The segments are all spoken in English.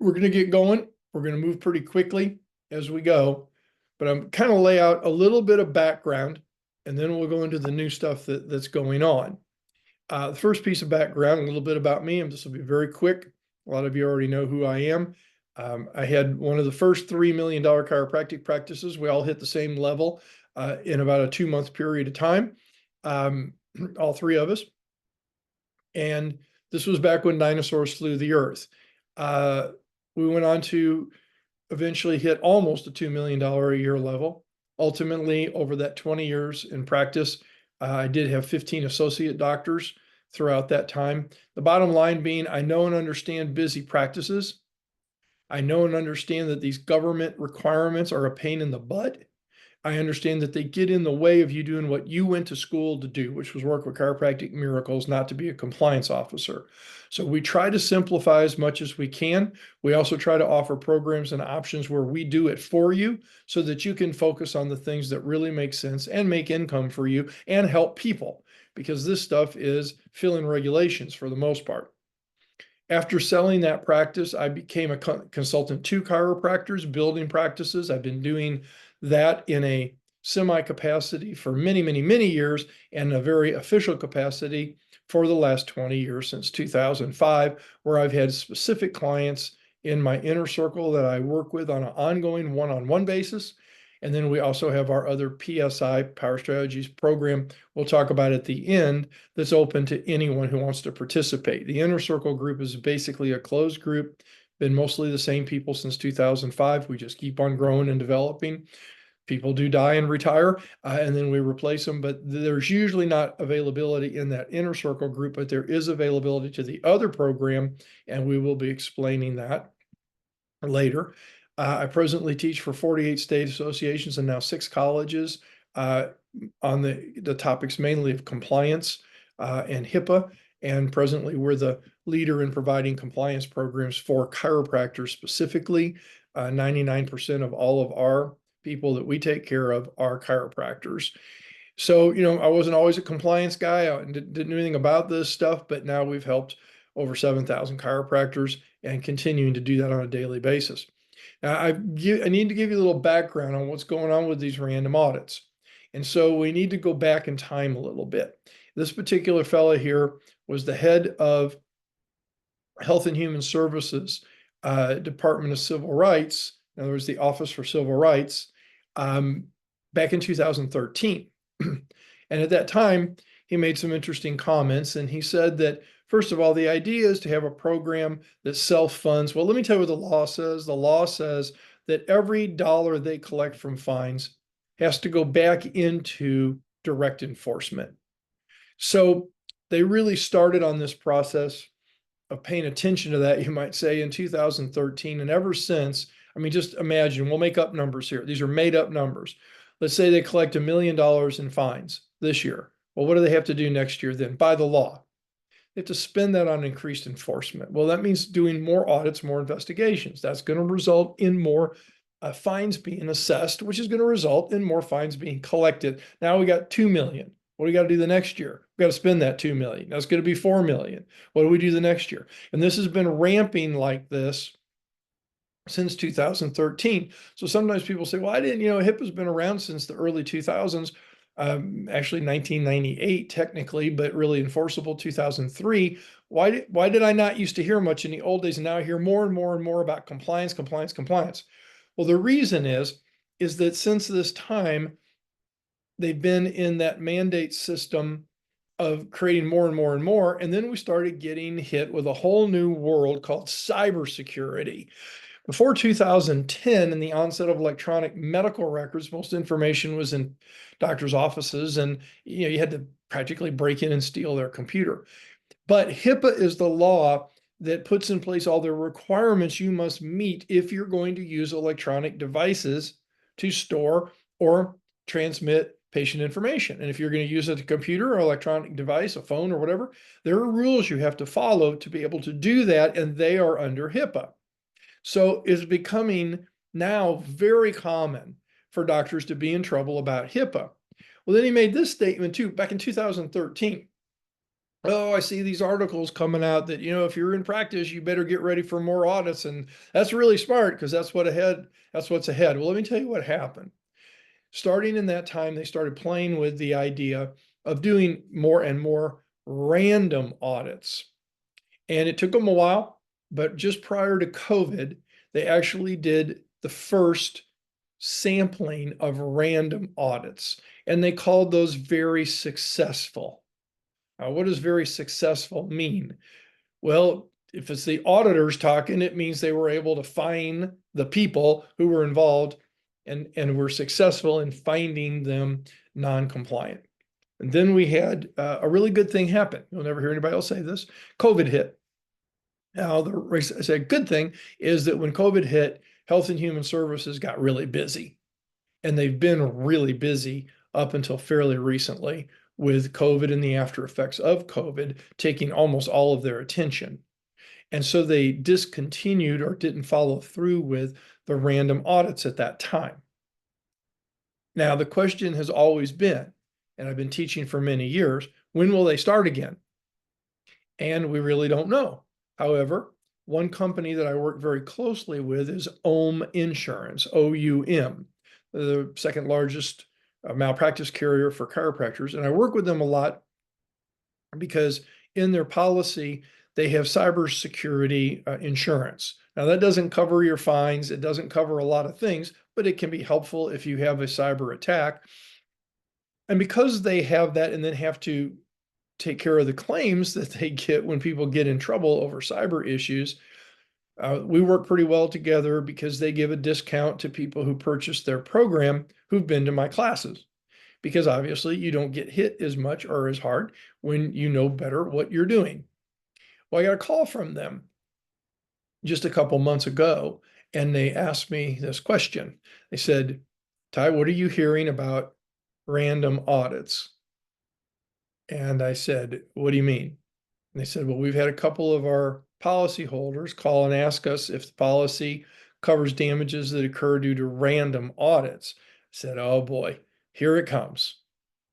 we're going to get going. We're going to move pretty quickly as we go, but I'm kind of lay out a little bit of background, and then we'll go into the new stuff that's going on. The first piece of background, a little bit about me, and this will be very quick. A lot of you already know who I am. I had one of the first $3 million chiropractic practices. We all hit the same level in about a 2-month period of time, all three of us. And this was back when dinosaurs flew the earth. We went on to eventually hit almost a $2 million a year level. Ultimately, over that 20 years in practice, I did have 15 associate doctors throughout that time. The bottom line being, I know and understand busy practices. I know and understand that these government requirements are a pain in the butt. I understand that they get in the way of you doing what you went to school to do, which was work with chiropractic miracles, not to be a compliance officer. So we try to simplify as much as we can. We also try to offer programs and options where we do it for you so that you can focus on the things that really make sense and make income for you and help people, because this stuff is filling regulations for the most part. After selling that practice, I became a consultant to chiropractors, building practices. I've been doing that in a semi-capacity for many, many, many years, and a very official capacity for the last 20 years, since 2005, where I've had specific clients in my inner circle that I work with on an ongoing one-on-one basis. And then we also have our other PSI, Power Strategies program, we'll talk about at the end, that's open to anyone who wants to participate. The inner circle group is basically a closed group, been mostly the same people since 2005. We just keep on growing and developing. People do die and retire, and then we replace them, but there's usually not availability in that inner circle group, but there is availability to the other program, and we will be explaining that later. I presently teach for 48 state associations and now 6 colleges on the topics mainly of compliance and HIPAA. And presently, we're the leader in providing compliance programs for chiropractors specifically. 99% of all of our people that we take care of are chiropractors. So, I wasn't always a compliance guy. I didn't know anything about this stuff, but now we've helped over 7,000 chiropractors and continuing to do that on a daily basis. Now, I need to give you a little background on what's going on with these random audits. And so we need to go back in time a little bit. This particular fellow here was the head of Health and Human Services, Department of Civil Rights, in other words, the Office for Civil Rights, back in 2013. And at that time, he made some interesting comments, and he said that, first of all, the idea is to have a program that self-funds. Well, let me tell you what the law says. The law says that every dollar they collect from fines has to go back into direct enforcement. So they really started on this process of paying attention to that, you might say, in 2013. And ever since, just imagine, we'll make up numbers here. These are made up numbers. Let's say they collect $1 million in fines this year. Well, what do they have to do next year then? By the law, they have to spend that on increased enforcement. Well, that means doing more audits, more investigations. That's going to result in more fines being assessed, which is going to result in more fines being collected. Now we got 2 million. What do we got to do the next year? We got to spend that 2 million. That's going to be 4 million. What do we do the next year? And this has been ramping like this since 2013. So sometimes people say, well, I didn't, HIPAA's been around since the early 2000s. Actually 1998 technically, but really enforceable 2003. Why did I not used to hear much in the old days, and now I hear more and more and more about compliance, compliance, compliance? Well, the reason is that since this time, they've been in that mandate system of creating more and more and more, and then we started getting hit with a whole new world called cybersecurity. Before 2010, in the onset of electronic medical records, most information was in doctors' offices, and you had to practically break in and steal their computer. But HIPAA is the law that puts in place all the requirements you must meet if you're going to use electronic devices to store or transmit patient information. And if you're going to use a computer or electronic device, a phone or whatever, there are rules you have to follow to be able to do that, and they are under HIPAA. So it's becoming now very common for doctors to be in trouble about HIPAA. Well, then he made this statement too, back in 2013. oh, I see these articles coming out that, if you're in practice, you better get ready for more audits. And that's really smart because that's what's ahead. Well, let me tell you what happened. Starting in that time, they started playing with the idea of doing more and more random audits. And it took them a while, but just prior to COVID, they actually did the first sampling of random audits, and they called those very successful. Now, what does very successful mean? Well, if it's the auditors talking, it means they were able to find the people who were involved and were successful in finding them non-compliant. And then we had a really good thing happen. You'll never hear anybody else say this. COVID hit. Now, the good thing is that when COVID hit, Health and Human Services got really busy. And they've been really busy up until fairly recently with COVID and the after effects of COVID taking almost all of their attention. And so they discontinued or didn't follow through with the random audits at that time. Now, the question has always been, and I've been teaching for many years, when will they start again? And we really don't know. However, one company that I work very closely with is OM Insurance, OUM, the second largest malpractice carrier for chiropractors. And I work with them a lot because in their policy, they have cybersecurity insurance. Now, that doesn't cover your fines. It doesn't cover a lot of things, but it can be helpful if you have a cyber attack. And because they have that and then have to take care of the claims that they get when people get in trouble over cyber issues, we work pretty well together because they give a discount to people who purchase their program who've been to my classes. Because obviously you don't get hit as much or as hard when you know better what you're doing. Well, I got a call from them just a couple months ago, and they asked me this question. They said, Ty, what are you hearing about random audits? And I said, what do you mean? And they said, well, we've had a couple of our policyholders call and ask us if the policy covers damages that occur due to random audits. I said, oh boy, here it comes.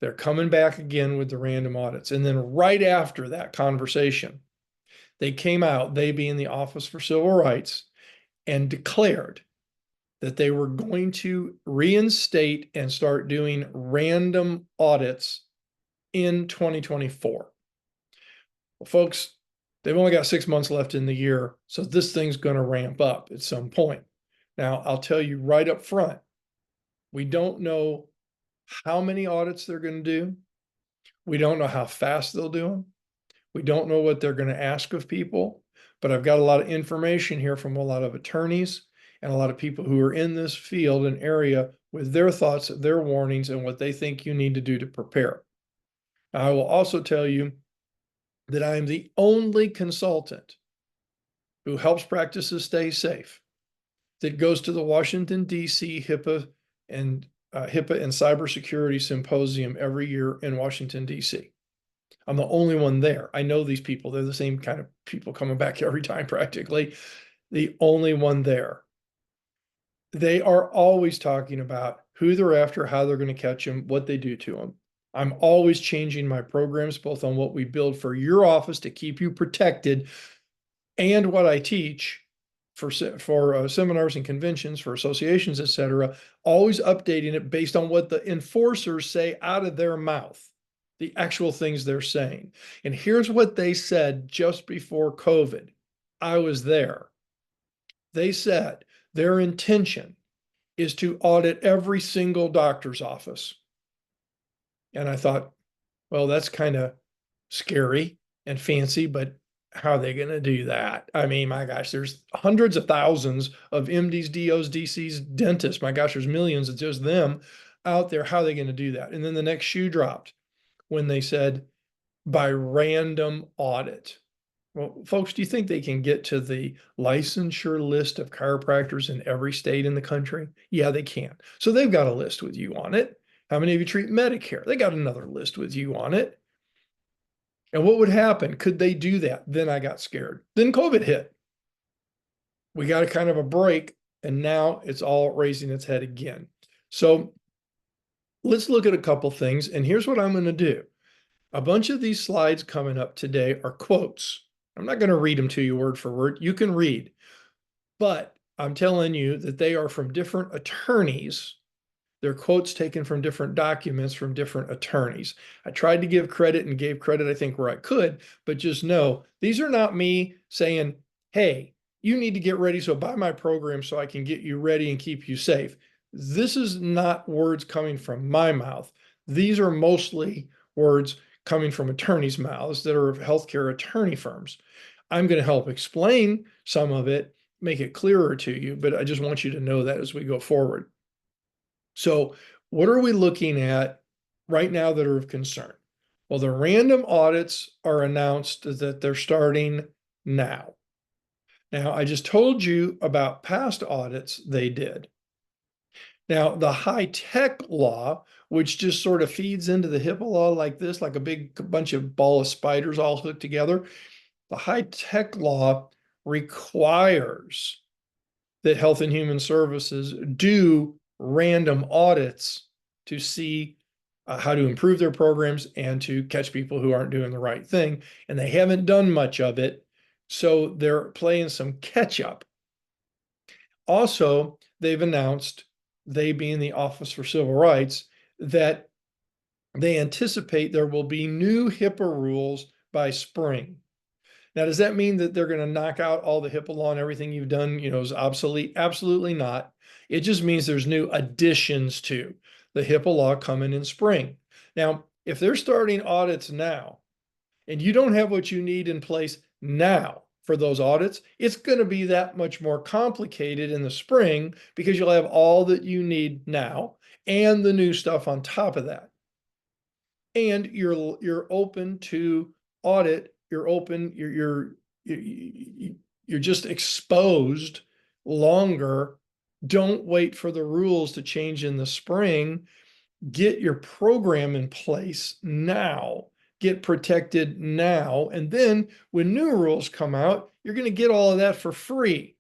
They're coming back again with the random audits. And then right after that conversation, they came out, they being the Office for Civil Rights, and declared that they were going to reinstate and start doing random audits in 2024. Well, folks, they've only got 6 months left in the year, so this thing's going to ramp up at some point. Now, I'll tell you right up front, we don't know how many audits they're going to do. We don't know how fast they'll do them. We don't know what they're going to ask of people, but I've got a lot of information here from a lot of attorneys and a lot of people who are in this field and area with their thoughts, their warnings, and what they think you need to do to prepare. Now, I will also tell you that I am the only consultant who helps practices stay safe that goes to the Washington, D.C. HIPAA and Cybersecurity Symposium every year in Washington, D.C. I'm the only one there. I know these people. They're the same kind of people coming back every time practically. The only one there. They are always talking about who they're after, how they're going to catch them, what they do to them. I'm always changing my programs, both on what we build for your office to keep you protected and what I teach for seminars and conventions, for associations, etc., always updating it based on what the enforcers say out of their mouth, the actual things they're saying. And here's what they said just before COVID. I was there. They said their intention is to audit every single doctor's office. And I thought, well, that's kind of scary and fancy, but how are they going to do that? I mean, my gosh, there's hundreds of thousands of MDs, DOs, DCs, dentists. My gosh, there's millions of just them out there. How are they going to do that? And then the next shoe dropped when they said by random audit. Well, folks, do you think they can get to the licensure list of chiropractors in every state in the country? Yeah, they can. So they've got a list with you on it. How many of you treat Medicare? They got another list with you on it. And what would happen? Could they do that? Then I got scared. Then COVID hit. We got a kind of a break, and now it's all raising its head again. So let's look at a couple things. And here's what I'm going to do. A bunch of these slides coming up today are quotes. I'm not going to read them to you word for word. You can read, but I'm telling you that they are from different attorneys. They're quotes taken from different documents from different attorneys. I tried to give credit and gave credit, I think, where I could, but just know these are not me saying, hey, you need to get ready, so buy my program so I can get you ready and keep you safe. This is not words coming from my mouth. These are mostly words coming from attorneys' mouths that are healthcare attorney firms. I'm going to help explain some of it, make it clearer to you, but I just want you to know that as we go forward. So what are we looking at right now that are of concern? Well, the random audits are announced that they're starting now. Now, I just told you about past audits they did. Now, the high-tech law, which just sort of feeds into the HIPAA law like this, like a big bunch of ball of spiders all hooked together, the high-tech law requires that Health and Human Services do random audits to see how to improve their programs and to catch people who aren't doing the right thing. And they haven't done much of it, so they're playing some catch up. Also, they've announced, they being the Office for Civil Rights, that they anticipate there will be new HIPAA rules by spring. Now, does that mean that they're going to knock out all the HIPAA law and everything you've done, is obsolete? Absolutely not. It just means there's new additions to the HIPAA law coming in spring. Now, if they're starting audits now and you don't have what you need in place now for those audits, it's going to be that much more complicated in the spring because you'll have all that you need now and the new stuff on top of that. And you're open to audit, you're just exposed longer. Don't wait for the rules to change in the spring. Get your program in place now. Get protected now. And then when new rules come out, you're going to get all of that for free.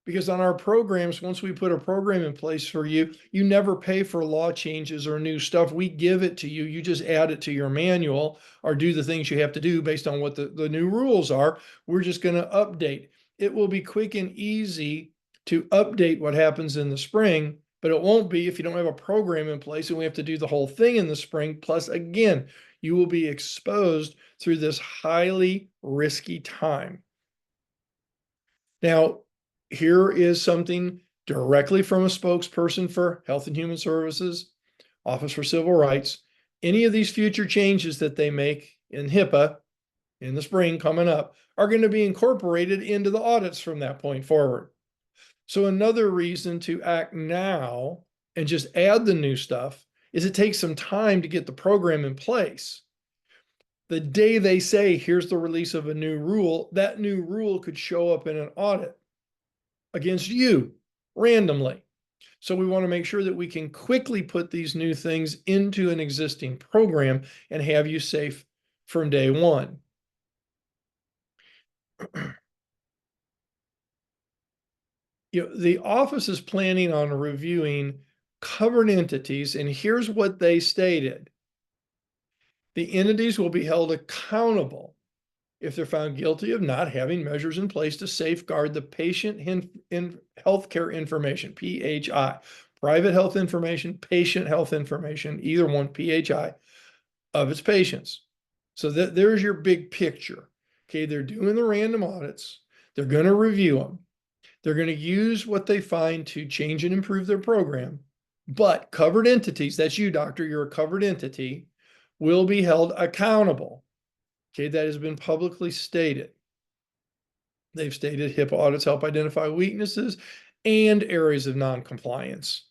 Because on our programs, once we put a program in place for you, you never pay for law changes or new stuff. We give it to you. You just add it to your manual or do the things you have to do based on what the new rules are. We're just going to update. It will be quick and easy to update what happens in the spring, but it won't be if you don't have a program in place and we have to do the whole thing in the spring. Plus, again, you will be exposed through this highly risky time. Now, here is something directly from a spokesperson for Health and Human Services, Office for Civil Rights. Any of these future changes that they make in HIPAA in the spring coming up are going to be incorporated into the audits from that point forward. So another reason to act now and just add the new stuff is it takes some time to get the program in place. The day they say, here's the release of a new rule, that new rule could show up in an audit against you randomly. So we want to make sure that we can quickly put these new things into an existing program and have you safe from day one. The office is planning on reviewing covered entities, and here's what they stated. The entities will be held accountable if they're found guilty of not having measures in place to safeguard the patient healthcare information, PHI, private health information, patient health information, either one, PHI, of its patients. So there's your big picture. Okay, they're doing the random audits. They're going to review them. They're going to use what they find to change and improve their program. But covered entities, that's you, doctor, you're a covered entity, will be held accountable. Okay, that has been publicly stated. They've stated HIPAA audits help identify weaknesses and areas of non-compliance.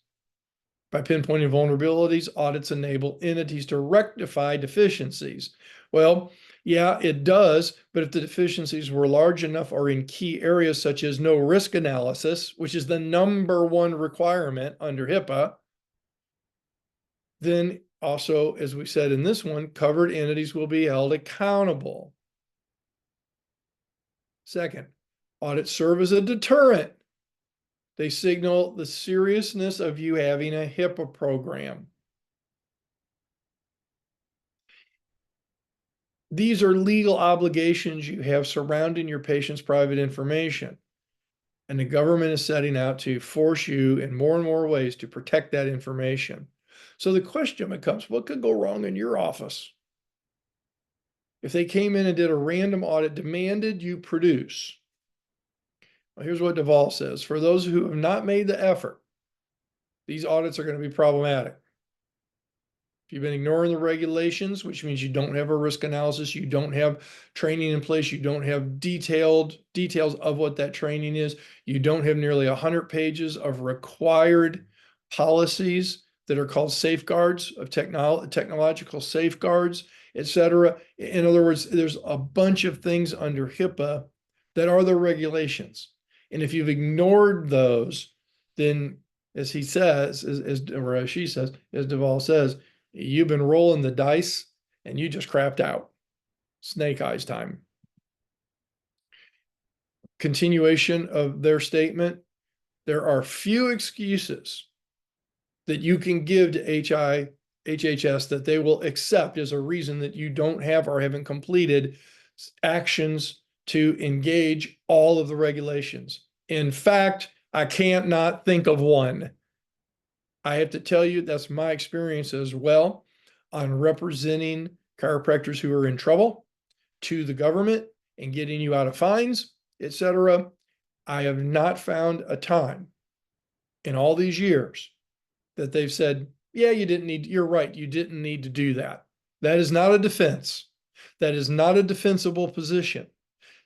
By pinpointing vulnerabilities, audits enable entities to rectify deficiencies. Well, yeah, it does, but if the deficiencies were large enough or in key areas such as no risk analysis, which is the #1 requirement under HIPAA, then also, as we said in this one, covered entities will be held accountable. Second, audits serve as a deterrent. They signal the seriousness of you having a HIPAA program. These are legal obligations you have surrounding your patient's private information. And the government is setting out to force you in more and more ways to protect that information. So the question becomes, what could go wrong in your office? If they came in and did a random audit, demanded you produce. Well, here's what Duvall says. For those who have not made the effort, these audits are going to be problematic. If you've been ignoring the regulations, which means you don't have a risk analysis, you don't have training in place, you don't have details of what that training is, you don't have nearly 100 pages of required policies that are called safeguards of technological safeguards, etc. In other words, there's a bunch of things under HIPAA that are the regulations. And if you've ignored those, then as he says, or as she says, as Duvall says, you've been rolling the dice and you just crapped out. Snake eyes time. Continuation of their statement. There are few excuses that you can give to HHS that they will accept as a reason that you don't have or haven't completed actions to engage all of the regulations. In fact, I can't not think of one. I have to tell you, that's my experience as well on representing chiropractors who are in trouble to the government and getting you out of fines, etc. I have not found a time in all these years that they've said, yeah, you're right, you didn't need to do that. That is not a defense. That is not a defensible position.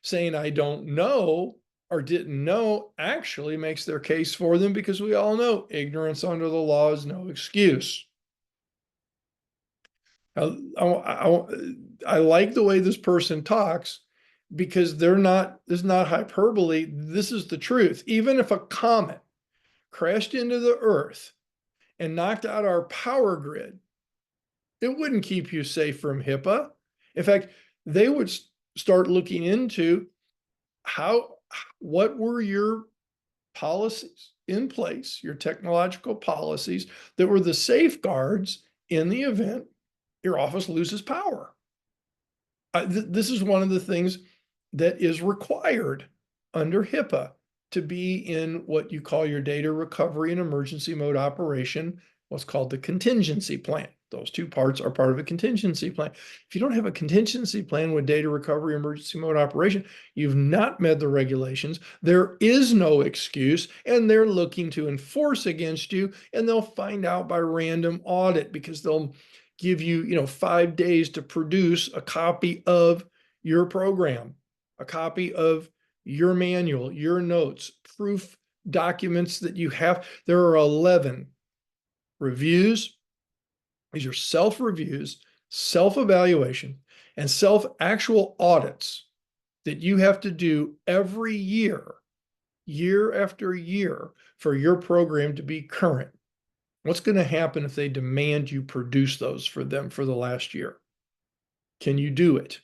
Saying I don't know or didn't know actually makes their case for them, because we all know ignorance under the law is no excuse. I like the way this person talks, because this is not hyperbole. This is the truth. Even if a comet crashed into the earth and knocked out our power grid, it wouldn't keep you safe from HIPAA. In fact, they would start looking into what were your policies in place, your technological policies that were the safeguards in the event your office loses power. This is one of the things that is required under HIPAA to be in what you call your data recovery and emergency mode operation, what's called the contingency plan. Those two parts are part of a contingency plan. If you don't have a contingency plan with data recovery emergency mode operation, you've not met the regulations. There is no excuse, and they're looking to enforce against you, and they'll find out by random audit, because they'll give you, 5 days to produce a copy of your program, a copy of your manual, your notes, proof documents that you have. There are 11 reviews. These are self-reviews, self-evaluation, and self-actual audits that you have to do every year, year after year, for your program to be current. What's going to happen if they demand you produce those for them for the last year? Can you do it?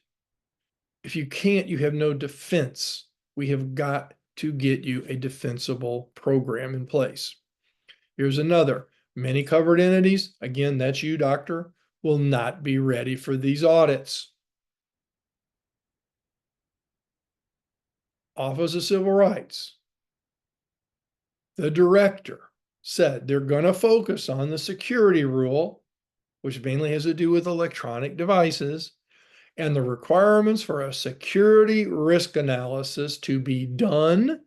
If you can't, you have no defense. We have got to get you a defensible program in place. Here's another. Many covered entities, again, that's you, doctor, will not be ready for these audits. Office of Civil Rights. The director said they're going to focus on the security rule, which mainly has to do with electronic devices, and the requirements for a security risk analysis to be done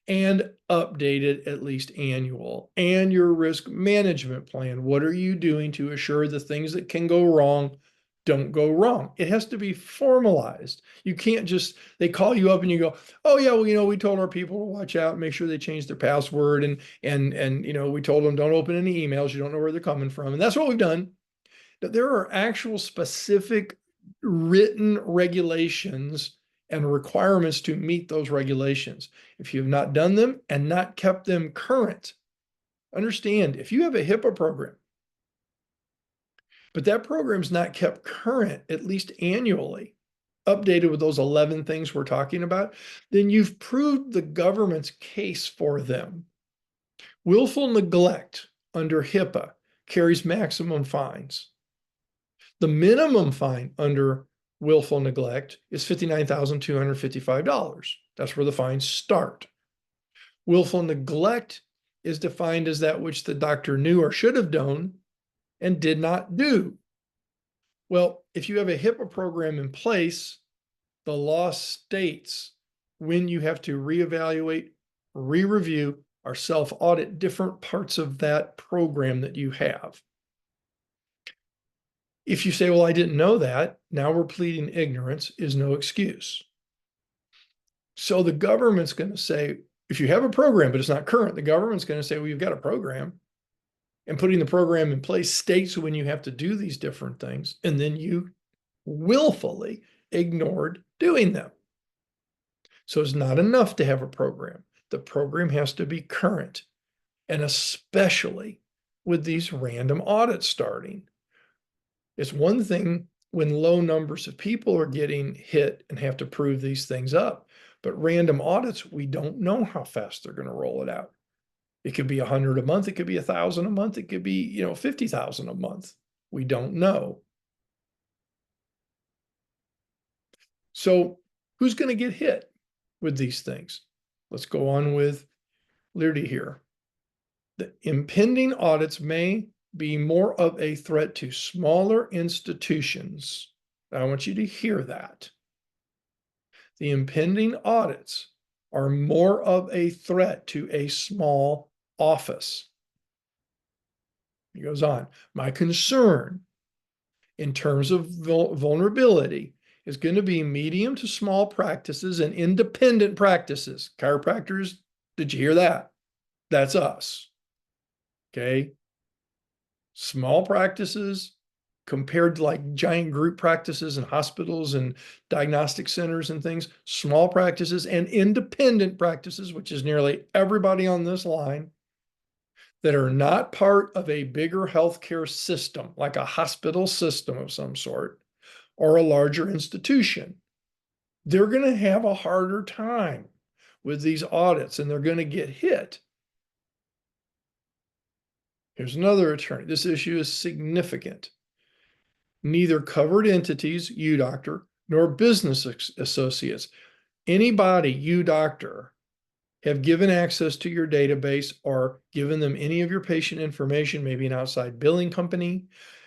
and updated at least annual, and your risk management plan. What are you doing to assure the things that can go wrong don't go wrong? It has to be formalized. You can't just, they call you up and you go, oh yeah, well, we told our people to watch out and make sure they change their password, and we told them don't open any emails, you don't know where they're coming from. And that's what we've done. But there are actual specific written regulations and requirements to meet those regulations. If you have not done them and not kept them current, understand, if you have a HIPAA program, but that program's not kept current, at least annually, updated with those 11 things we're talking about, then you've proved the government's case for them. Willful neglect under HIPAA carries maximum fines. The minimum fine under willful neglect is $59,255. That's where the fines start. Willful neglect is defined as that which the doctor knew or should have done and did not do. Well, if you have a HIPAA program in place, the law states when you have to reevaluate, re-review, or self-audit different parts of that program that you have. If you say, well, I didn't know that, now we're pleading ignorance is no excuse. So the government's going to say, if you have a program, but it's not current, the government's going to say, well, you've got a program. And putting the program in place states when you have to do these different things. And then you willfully ignored doing them. So it's not enough to have a program. The program has to be current. And especially with these random audits starting. It's one thing when low numbers of people are getting hit and have to prove these things up. But random audits, we don't know how fast they're going to roll it out. It could be 100 a month. It could be 1,000 a month. It could be, 50,000 a month. We don't know. So who's going to get hit with these things? Let's go on with Leardy here. The impending audits may be more of a threat to smaller institutions. I want you to hear that. The impending audits are more of a threat to a small office. He goes on, my concern in terms of vulnerability is going to be medium to small practices and independent practices. Chiropractors, did you hear that? That's us. Okay. Small practices compared to like giant group practices in hospitals and diagnostic centers and things, small practices and independent practices, which is nearly everybody on this line, that are not part of a bigger healthcare system, like a hospital system of some sort, or a larger institution. They're going to have a harder time with these audits and they're going to get hit. Here's another attorney. This issue is significant. Neither covered entities, you doctor, nor business associates, anybody, you doctor, have given access to your database or given them any of your patient information, maybe an outside billing company,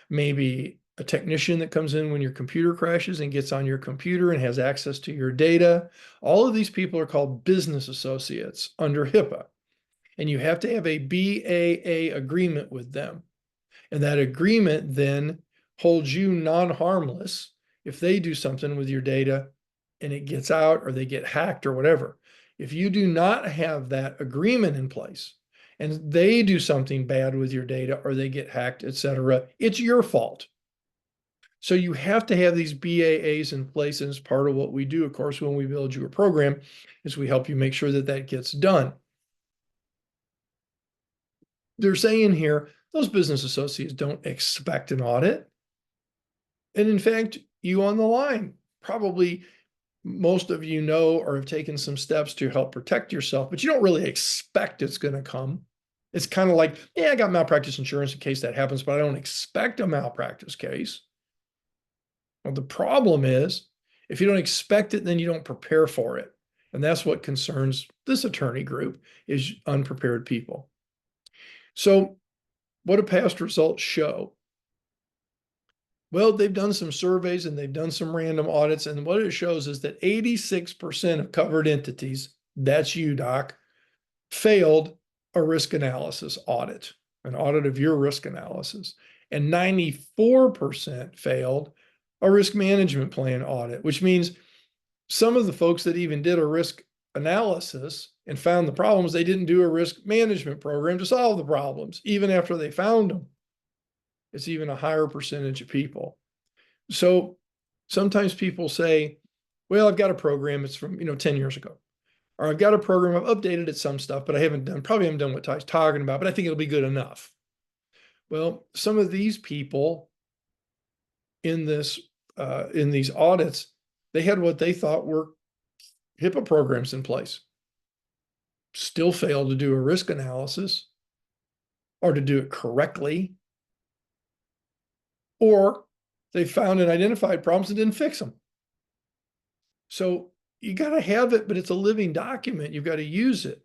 maybe a technician that comes in when your computer crashes and gets on your computer and has access to your data. All of these people are called business associates under HIPAA. And you have to have a BAA agreement with them. And that agreement then holds you non-harmless if they do something with your data and it gets out or they get hacked or whatever. If you do not have that agreement in place and they do something bad with your data or they get hacked, etc., it's your fault. So you have to have these BAAs in place, and as part of what we do, of course, when we build you a program, is we help you make sure that that gets done. They're saying here, those business associates don't expect an audit. And in fact, you on the line, probably most of you know or have taken some steps to help protect yourself, but you don't really expect it's going to come. It's kind of like, yeah, I got malpractice insurance in case that happens, but I don't expect a malpractice case. Well, the problem is, if you don't expect it, then you don't prepare for it. And that's what concerns this attorney group, is unprepared people. So what do past results show? Well, they've done some surveys and they've done some random audits. And what it shows is that 86% of covered entities, that's you, doc, failed a risk analysis audit, an audit of your risk analysis. And 94% failed a risk management plan audit, which means some of the folks that even did a risk analysis and found the problems, they didn't do a risk management program to solve the problems, even after they found them. It's even a higher percentage of people. So sometimes people say, well, I've got a program, it's from 10 years ago. Or I've got a program, I've updated it some stuff, but probably haven't done what Ty's talking about, but I think it'll be good enough. Well, some of these people in these audits, they had what they thought were HIPAA programs in place. Still failed to do a risk analysis or to do it correctly. Or they found and identified problems and didn't fix them. So you got to have it, but it's a living document. You've got to use it.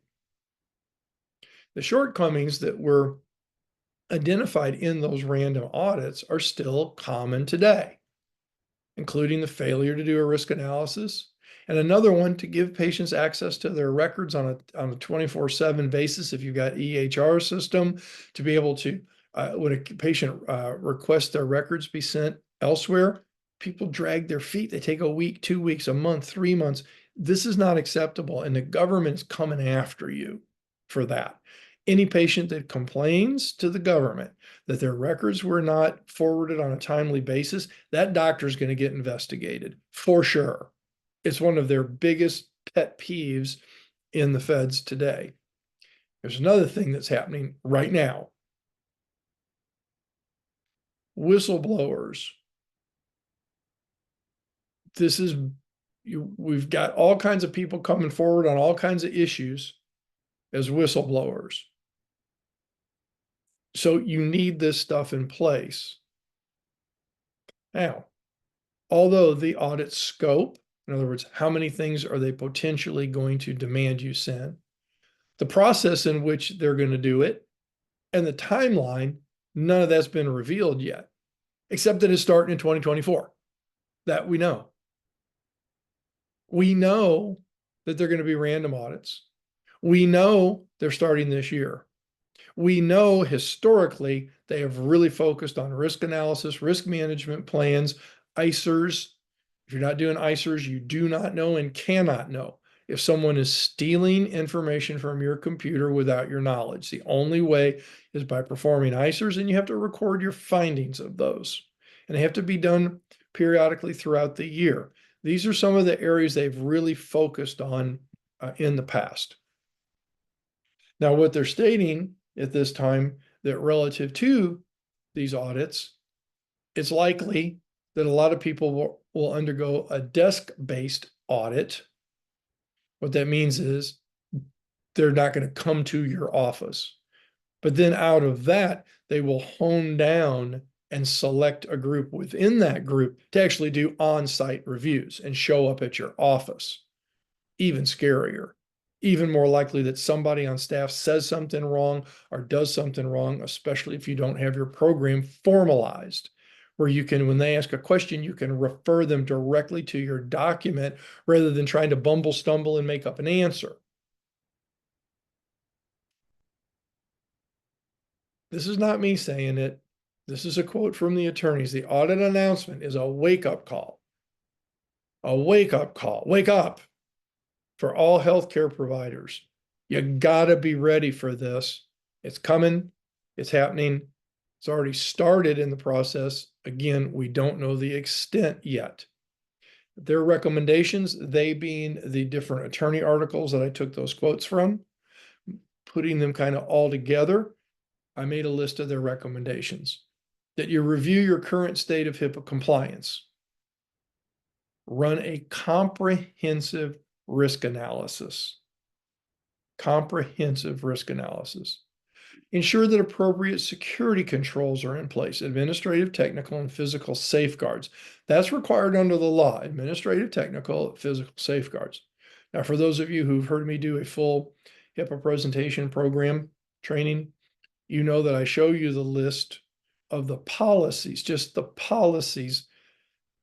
The shortcomings that were identified in those random audits are still common today, including the failure to do a risk analysis, and another one to give patients access to their records on a 24/7 basis if you've got EHR system, to be able to, when a patient requests their records be sent elsewhere, people drag their feet. They take a week, 2 weeks, a month, 3 months. This is not acceptable, and the government's coming after you for that. Any patient that complains to the government that their records were not forwarded on a timely basis, that doctor is going to get investigated for sure. It's one of their biggest pet peeves in the feds today. There's another thing that's happening right now. Whistleblowers. We've got all kinds of people coming forward on all kinds of issues as whistleblowers. So you need this stuff in place. Now, although the audit scope, in other words, how many things are they potentially going to demand you send, the process in which they're going to do it, and the timeline, none of that's been revealed yet, except that it's starting in 2024. That we know. We know that they're going to be random audits. We know they're starting this year. We know historically they have really focused on risk analysis, risk management plans, ICERs. If you're not doing ICERs, you do not know and cannot know if someone is stealing information from your computer without your knowledge. The only way is by performing ICERs, and you have to record your findings of those. And they have to be done periodically throughout the year. These are some of the areas they've really focused on in the past. Now, what they're stating at this time, that relative to these audits, it's likely that a lot of people will undergo a desk-based audit. What that means is they're not going to come to your office. But then out of that, they will hone down and select a group within that group to actually do on-site reviews and show up at your office. Even scarier. Even more likely that somebody on staff says something wrong or does something wrong, especially if you don't have your program formalized, where you can, when they ask a question, you can refer them directly to your document rather than trying to bumble, stumble, and make up an answer. This is not me saying it. This is a quote from the attorneys. The audit announcement is a wake-up call. A wake-up call. Wake up for all healthcare providers. You got to be ready for this. It's coming. It's happening. It's already started in the process. Again, we don't know the extent yet. Their recommendations, they being the different attorney articles that I took those quotes from, putting them kind of all together, I made a list of their recommendations. That you review your current state of HIPAA compliance. Run a comprehensive risk analysis. Comprehensive risk analysis. Ensure that appropriate security controls are in place, administrative, technical, and physical safeguards. That's required under the law, administrative, technical, physical safeguards. Now, for those of you who've heard me do a full HIPAA presentation program training, you know that I show you the list of the policies, just the policies,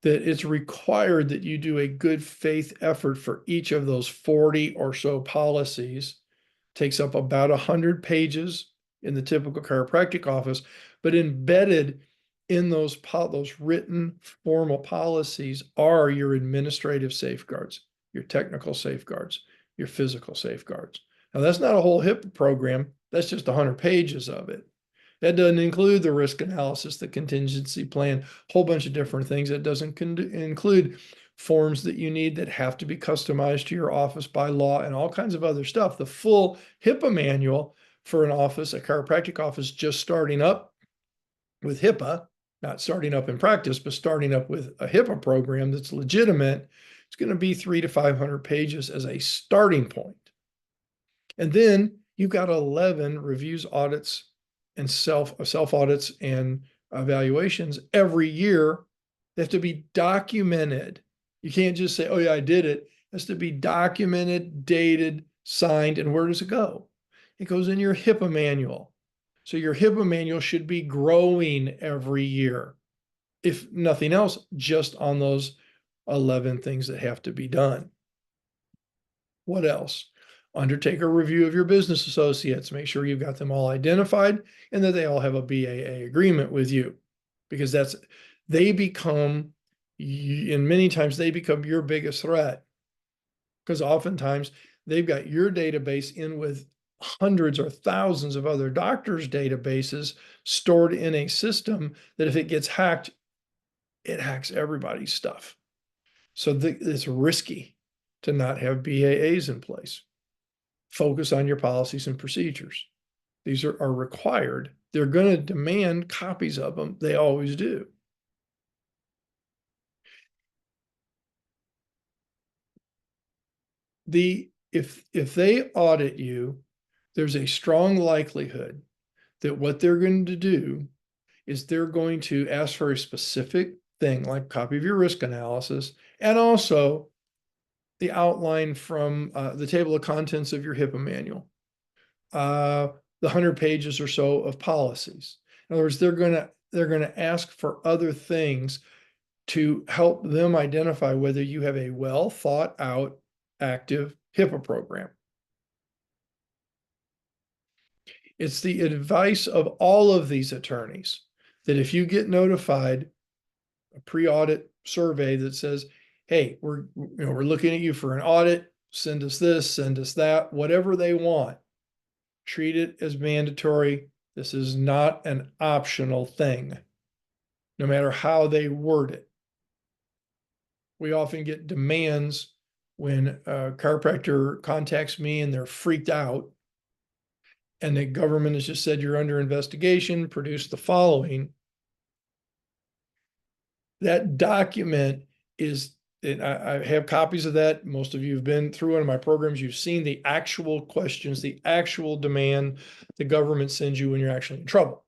that it's required that you do a good faith effort for each of those 40 or so policies. Takes up about 100 pages in the typical chiropractic office, but embedded in those written formal policies are your administrative safeguards, your technical safeguards, your physical safeguards. Now, that's not a whole HIPAA program. That's just 100 pages of it. That doesn't include the risk analysis, the contingency plan, a whole bunch of different things. That doesn't include forms that you need that have to be customized to your office by law and all kinds of other stuff. The full HIPAA manual for an office, a chiropractic office just starting up with HIPAA, not starting up in practice, but starting up with a HIPAA program that's legitimate, it's going to be 300 to 500 pages as a starting point. And then you've got 11 reviews, audits, and self audits and evaluations every year. They have to be documented. You can't just say, oh yeah, I did it. It has to be documented, dated, signed, and where does it go? It goes in your HIPAA manual. So your HIPAA manual should be growing every year. If nothing else, just on those 11 things that have to be done. What else? Undertake a review of your business associates. Make sure you've got them all identified and that they all have a BAA agreement with you, because they become, and many times they become your biggest threat, because oftentimes they've got your database in with hundreds or thousands of other doctors' databases stored in a system that if it gets hacked, it hacks everybody's stuff. So it's risky to not have BAAs in place. Focus on your policies and procedures. These are required. They're going to demand copies of them. They always do. If they audit you, there's a strong likelihood that what they're going to do is they're going to ask for a specific thing, like a copy of your risk analysis, and also the outline from the table of contents of your HIPAA manual, the 100 pages or so of policies. In other words, they're gonna ask for other things to help them identify whether you have a well thought out, active HIPAA program. It's the advice of all of these attorneys that if you get notified a pre-audit survey that says, hey, we're looking at you for an audit, send us this, send us that, whatever they want, treat it as mandatory. This is not an optional thing, no matter how they word it. We often get demands when a chiropractor contacts me and they're freaked out and the government has just said you're under investigation, produce the following. That document is, and I have copies of that. Most of you have been through one of my programs. You've seen the actual questions, the actual demand the government sends you when you're actually in trouble.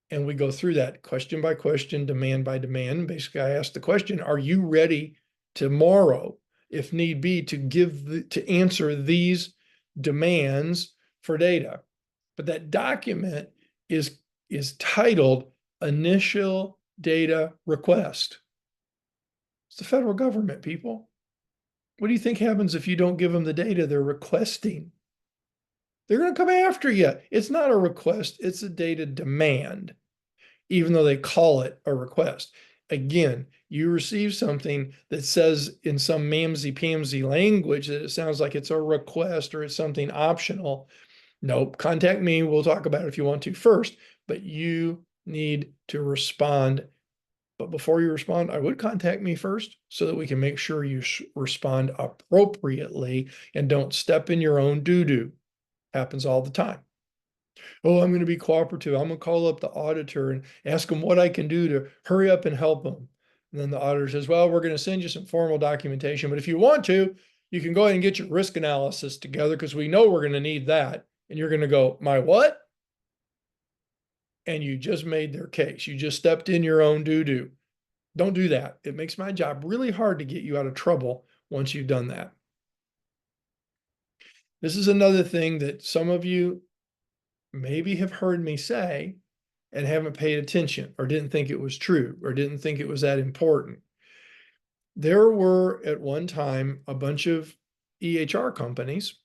And we go through that question by question, demand by demand. Basically, I ask the question, are you ready tomorrow, if need be, to answer these demands for data? But that document is titled Initial Data Request. It's the federal government, people. What do you think happens if you don't give them the data they're requesting? They're going to come after you. It's not a request, it's a data demand, even though they call it a request. Again, you receive something that says in some mamsy-pamsy language that it sounds like it's a request or it's something optional. Nope, contact me. We'll talk about it if you want to first, but you need to respond. But before you respond, I would contact me first so that we can make sure you respond appropriately and don't step in your own doo-doo. Happens all the time. Oh, I'm going to be cooperative. I'm going to call up the auditor and ask them what I can do to hurry up and help them. And then the auditor says, well, we're going to send you some formal documentation, but if you want to, you can go ahead and get your risk analysis together because we know we're going to need that. And you're going to go, my what? And you just made their case. You just stepped in your own doo-doo. Don't do that. It makes my job really hard to get you out of trouble once you've done that. This is another thing that some of you maybe have heard me say and haven't paid attention or didn't think it was true or didn't think it was that important. There were at one time a bunch of EHR companies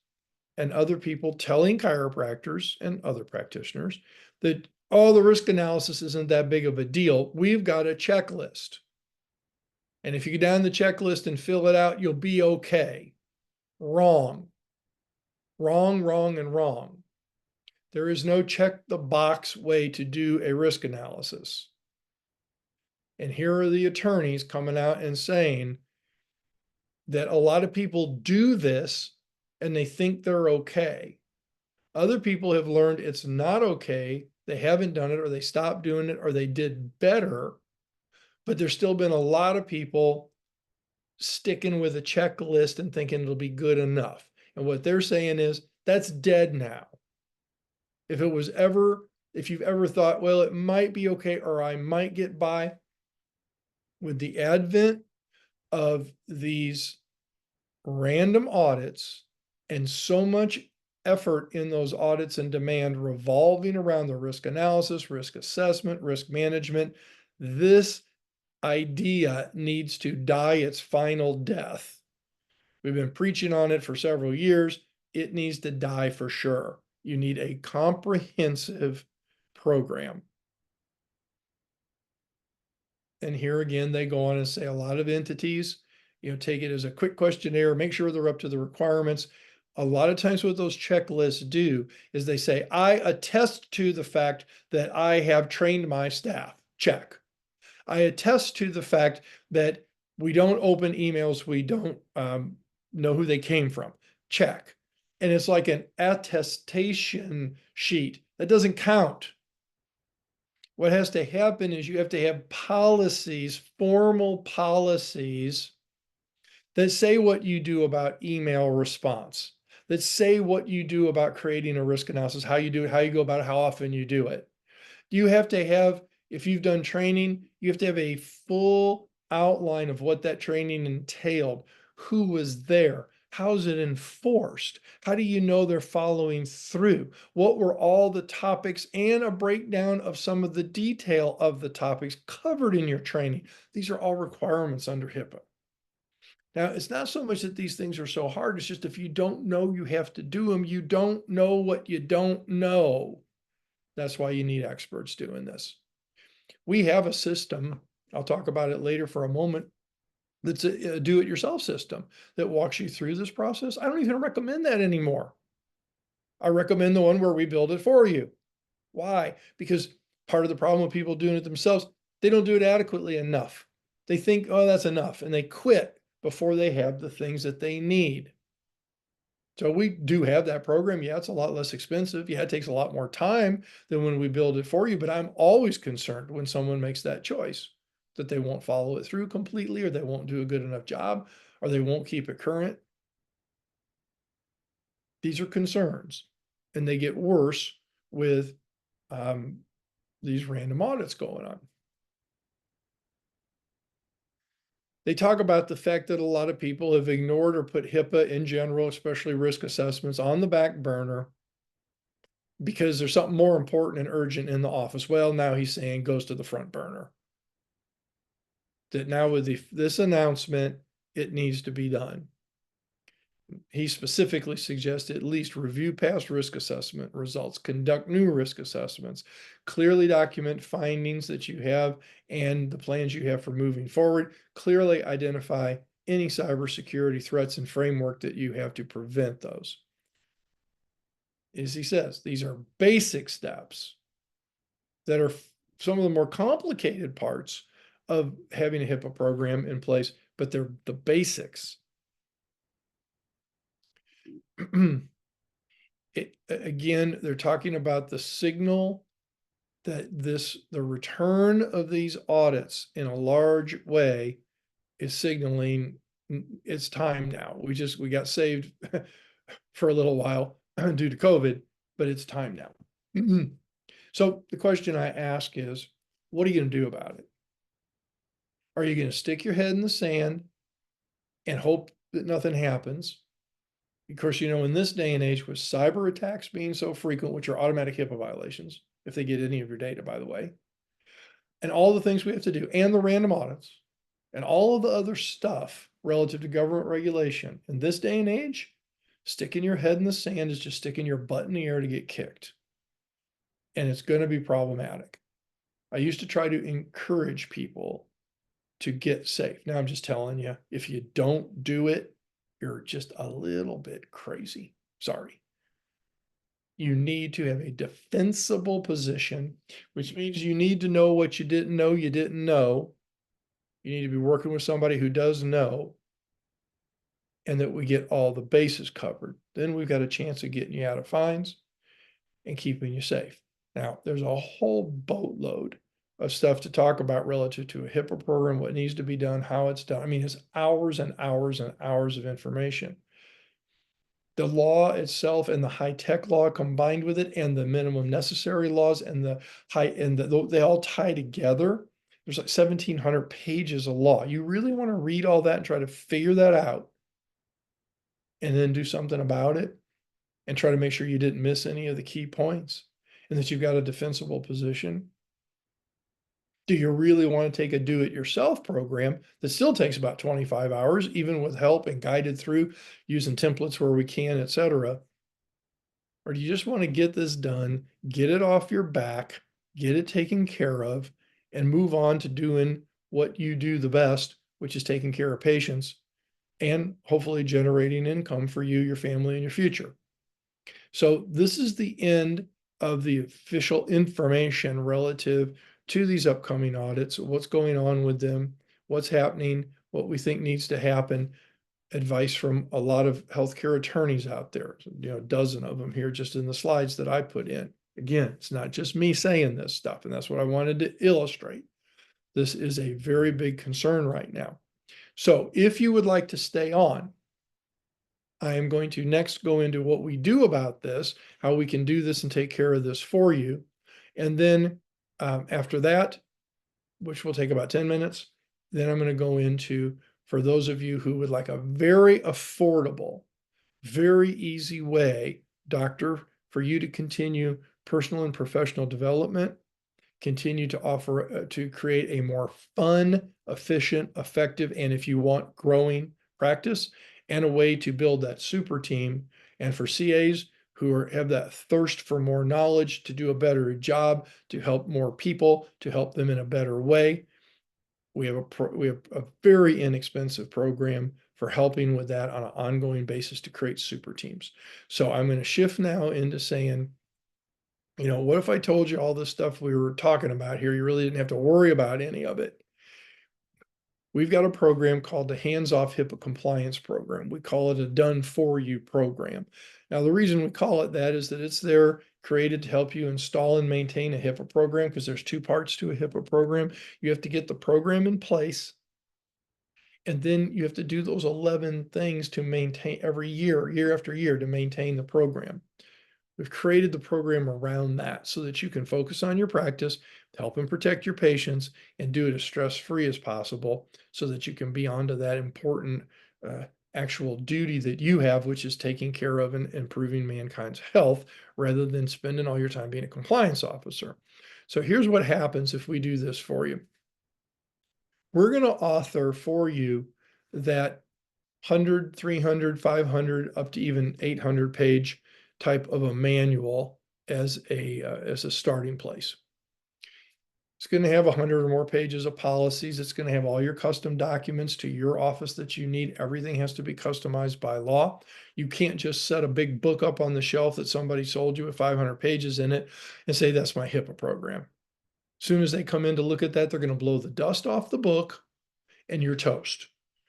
and other people telling chiropractors and other practitioners that, oh, the risk analysis isn't that big of a deal. We've got a checklist. And if you go down the checklist and fill it out, you'll be okay. Wrong. Wrong, wrong, and wrong. There is no check the box way to do a risk analysis. And here are the attorneys coming out and saying that a lot of people do this and they think they're okay. Other people have learned it's not okay. They haven't done it or they stopped doing it or they did better. But there's still been a lot of people sticking with a checklist and thinking it'll be good enough. And what they're saying is that's dead now. If you've ever thought, well, it might be okay or I might get by, with the advent of these random audits and so much effort in those audits and demand revolving around the risk analysis, risk assessment, risk management, this idea needs to die its final death. We've been preaching on it for several years. It needs to die for sure. You need a comprehensive program. And here again, they go on and say a lot of entities, take it as a quick questionnaire, make sure they're up to the requirements. A lot of times what those checklists do is they say, I attest to the fact that I have trained my staff. Check. I attest to the fact that we don't open emails, we don't know who they came from. Check. And it's like an attestation sheet. That doesn't count. What has to happen is you have to have policies, formal policies that say what you do about email response, that say what you do about creating a risk analysis, how you do it, how you go about it, how often you do it. You have to have, if you've done training, you have to have a full outline of what that training entailed, who was there, how is it enforced, how do you know they're following through, what were all the topics, and a breakdown of some of the detail of the topics covered in your training. These are all requirements under HIPAA. Now, it's not so much that these things are so hard, it's just if you don't know you have to do them, you don't know what you don't know. That's why you need experts doing this. We have a system, I'll talk about it later for a moment, that's a do-it-yourself system that walks you through this process. I don't even recommend that anymore. I recommend the one where we build it for you. Why? Because part of the problem with people doing it themselves, they don't do it adequately enough. They think, oh, that's enough, and they quit before they have the things that they need. So we do have that program. Yeah, it's a lot less expensive. Yeah, it takes a lot more time than when we build it for you, but I'm always concerned when someone makes that choice that they won't follow it through completely, or they won't do a good enough job, or they won't keep it current. These are concerns, and they get worse with these random audits going on. They talk about the fact that a lot of people have ignored or put HIPAA in general, especially risk assessments, on the back burner because there's something more important and urgent in the office. Well, now he's saying goes to the front burner. That now with this announcement, it needs to be done. He specifically suggests at least review past risk assessment results, conduct new risk assessments, clearly document findings that you have and the plans you have for moving forward, clearly identify any cybersecurity threats and framework that you have to prevent those. As he says, these are basic steps that are some of the more complicated parts of having a HIPAA program in place, but they're the basics. Again, they're talking about the signal that the return of these audits in a large way is signaling it's time now. We got saved for a little while due to COVID, but it's time now. So the question I ask is, what are you going to do about it? Are you going to stick your head in the sand and hope that nothing happens? Of course, in this day and age with cyber attacks being so frequent, which are automatic HIPAA violations, if they get any of your data, by the way, and all the things we have to do, and the random audits, and all of the other stuff relative to government regulation, in this day and age, sticking your head in the sand is just sticking your butt in the air to get kicked. And it's going to be problematic. I used to try to encourage people to get safe. Now I'm just telling you, if you don't do it, you're just a little bit crazy. Sorry. You need to have a defensible position, which means you need to know what you didn't know you didn't know. You need to be working with somebody who does know, and that we get all the bases covered. Then we've got a chance of getting you out of fines and keeping you safe. Now, there's a whole boatload of stuff to talk about relative to a HIPAA program, what needs to be done, how it's done. I mean, it's hours and hours and hours of information. The law itself and the high-tech law combined with it, and the minimum necessary laws and they all tie together. There's like 1,700 pages of law. You really want to read all that and try to figure that out and then do something about it and try to make sure you didn't miss any of the key points and that you've got a defensible position? Do you really want to take a do-it-yourself program that still takes about 25 hours, even with help and guided through using templates where we can, et cetera? Or do you just want to get this done, get it off your back, get it taken care of, and move on to doing what you do the best, which is taking care of patients and hopefully generating income for you, your family, and your future? So this is the end of the official information relative to these upcoming audits, what's going on with them, what's happening, what we think needs to happen, advice from a lot of healthcare attorneys out there, a dozen of them here just in the slides that I put in. Again, it's not just me saying this stuff, and that's what I wanted to illustrate. This is a very big concern right now. So if you would like to stay on, I am going to next go into what we do about this, how we can do this and take care of this for you. And then after that, which will take about 10 minutes, then I'm going to go into, for those of you who would like a very affordable, very easy way, doctor, for you to continue personal and professional development, continue to offer, to create a more fun, efficient, effective, and if you want, growing practice, and a way to build that super team. And for CAs who have that thirst for more knowledge, to do a better job, to help more people, to help them in a better way, we have a very inexpensive program for helping with that on an ongoing basis to create super teams. So I'm going to shift now into saying, what if I told you all this stuff we were talking about here? You really didn't have to worry about any of it. We've got a program called the Hands-Off HIPAA Compliance Program. We call it a done-for-you program. Now, the reason we call it that is that it's there created to help you install and maintain a HIPAA program, because there's two parts to a HIPAA program. You have to get the program in place, and then you have to do those 11 things to maintain every year, year after year, to maintain the program. We've created the program around that so that you can focus on your practice, help and protect your patients, and do it as stress-free as possible so that you can be onto that important actual duty that you have, which is taking care of and improving mankind's health, rather than spending all your time being a compliance officer. So here's what happens if we do this for you. We're going to author for you that 100, 300, 500, up to even 800 page type of a manual as a starting place. It's going to have 100 or more pages of policies. It's going to have all your custom documents to your office that you need. Everything has to be customized by law. You can't just set a big book up on the shelf that somebody sold you with 500 pages in it and say, that's my HIPAA program. As soon as they come in to look at that, they're going to blow the dust off the book and you're toast,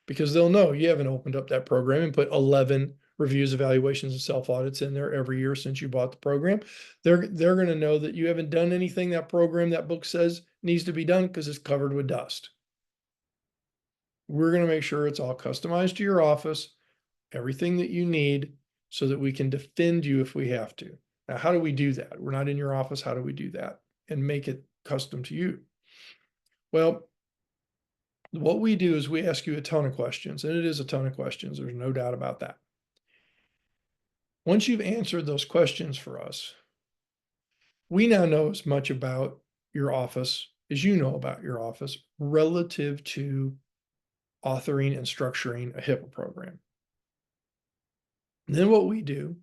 because they'll know you haven't opened up that program and put 11 reviews, evaluations, and self-audits in there every year since you bought the program. They're going to know that you haven't done anything that book says needs to be done, because it's covered with dust. We're going to make sure it's all customized to your office, everything that you need, so that we can defend you if we have to. Now, how do we do that? We're not in your office. How do we do that and make it custom to you? Well, what we do is we ask you a ton of questions, and it is a ton of questions. There's no doubt about that. Once you've answered those questions for us, we now know as much about your office as you know about your office relative to authoring and structuring a HIPAA program. And then what we do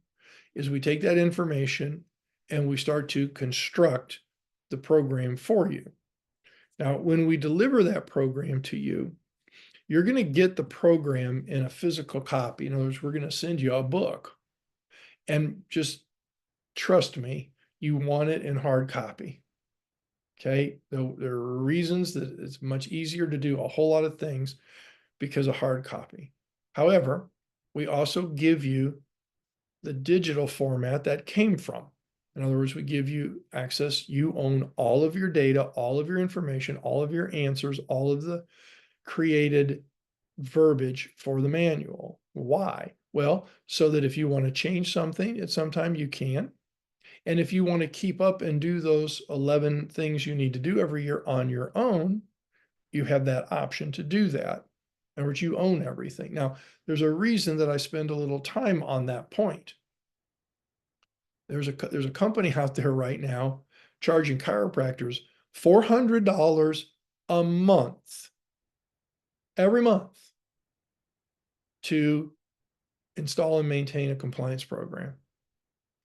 is we take that information and we start to construct the program for you. Now, when we deliver that program to you, you're going to get the program in a physical copy. In other words, we're going to send you a book. And just trust me, you want it in hard copy. Okay? There are reasons that it's much easier to do a whole lot of things because of hard copy. However, we also give you the digital format that came from. In other words, we give you access. You own all of your data, all of your information, all of your answers, all of the created verbiage for the manual. Why? Well, so that if you want to change something at some time, you can. And if you want to keep up and do those 11 things you need to do every year on your own, you have that option to do that, in which you own everything. Now, there's a reason that I spend a little time on that point. There's a company out there right now charging chiropractors $400 a month, every month, to install and maintain a compliance program.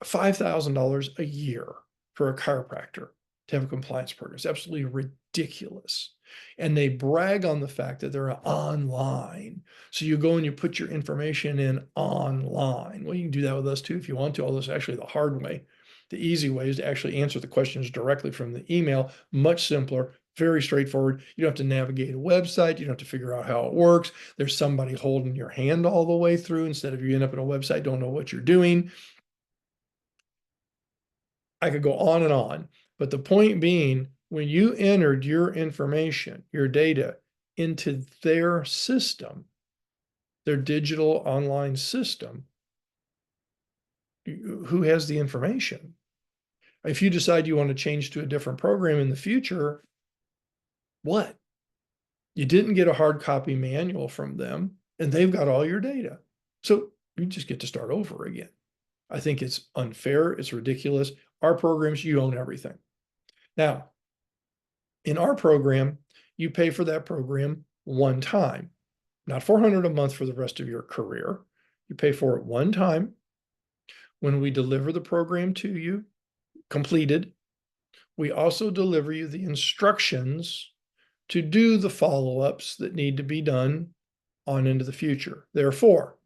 $5,000 a year for a chiropractor to have a compliance program. It's absolutely ridiculous. And they brag on the fact that they're online. So you go and you put your information in online. Well, you can do that with us too if you want to, although it's actually the hard way. The easy way is to actually answer the questions directly from the email, much simpler, very straightforward. You don't have to navigate a website. You don't have to figure out how it works. There's somebody holding your hand all the way through instead of you end up in a website, don't know what you're doing. I could go on and on, but the point being, when you entered your information, your data into their system, their digital online system, who has the information? If you decide you want to change to a different program in the future, what? You didn't get a hard copy manual from them, and they've got all your data. So you just get to start over again. I think it's unfair. It's ridiculous. Our programs, you own everything. Now, in our program, you pay for that program one time, not $400 a month for the rest of your career. You pay for it one time. When we deliver the program to you, completed, we also deliver you the instructions to do the follow-ups that need to be done on into the future. Therefore,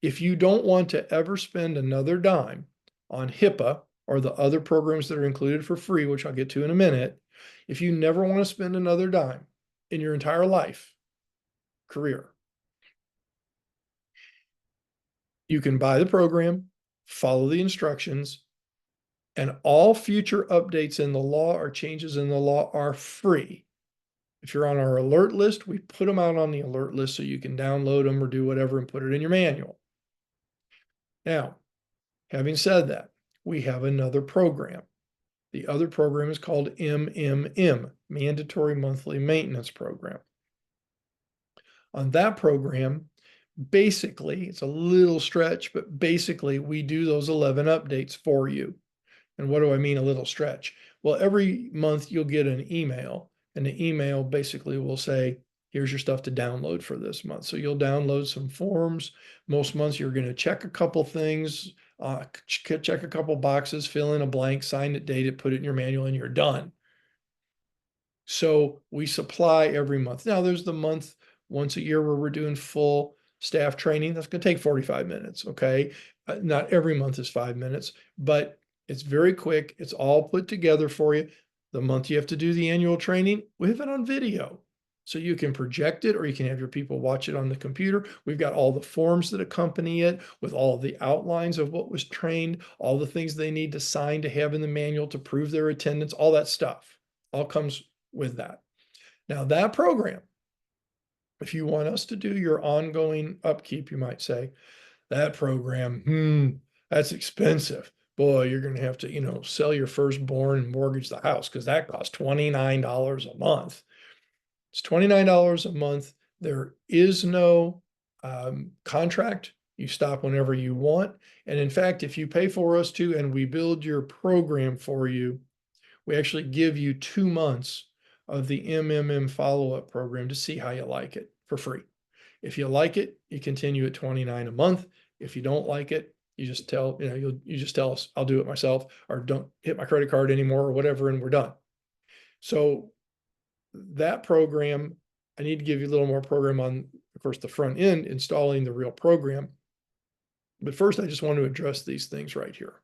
if you don't want to ever spend another dime on HIPAA or the other programs that are included for free, which I'll get to in a minute, if you never want to spend another dime in your entire life, career, you can buy the program, follow the instructions, and all future updates in the law or changes in the law are free. If you're on our alert list, we put them out on the alert list so you can download them or do whatever and put it in your manual. Now, having said that, we have another program. The other program is called MMM, Mandatory Monthly Maintenance Program. On that program, basically, it's a little stretch, but basically we do those 11 updates for you. And what do I mean a little stretch? Well, every month you'll get an email, and the email basically will say, here's your stuff to download for this month. So you'll download some forms. Most months you're going to check a couple things, check a couple boxes, fill in a blank, sign it, date it, put it in your manual, and you're done. So we supply every month. Now there's the month once a year where we're doing full staff training. That's going to take 45 minutes. Okay. Not every month is 5 minutes, but it's very quick. It's all put together for you. The month you have to do the annual training, we have it on video. So you can project it or you can have your people watch it on the computer. We've got all the forms that accompany it with all the outlines of what was trained, all the things they need to sign to have in the manual to prove their attendance, all that stuff all comes with that. Now that program, if you want us to do your ongoing upkeep, you might say, that program, that's expensive. Boy, you're going to have to, sell your firstborn and mortgage the house because that costs $29 a month. It's $29 a month. There is no contract. You stop whenever you want. And in fact, if you pay for us to and we build your program for you, we actually give you 2 months of the MMM follow-up program to see how you like it for free. If you like it, you continue at $29 a month. If you don't like it, you just tell, you just tell us, I'll do it myself, or don't hit my credit card anymore or whatever, and we're done. So that program, I need to give you a little more program on, of course, the front end, installing the real program. But first, I just want to address these things right here.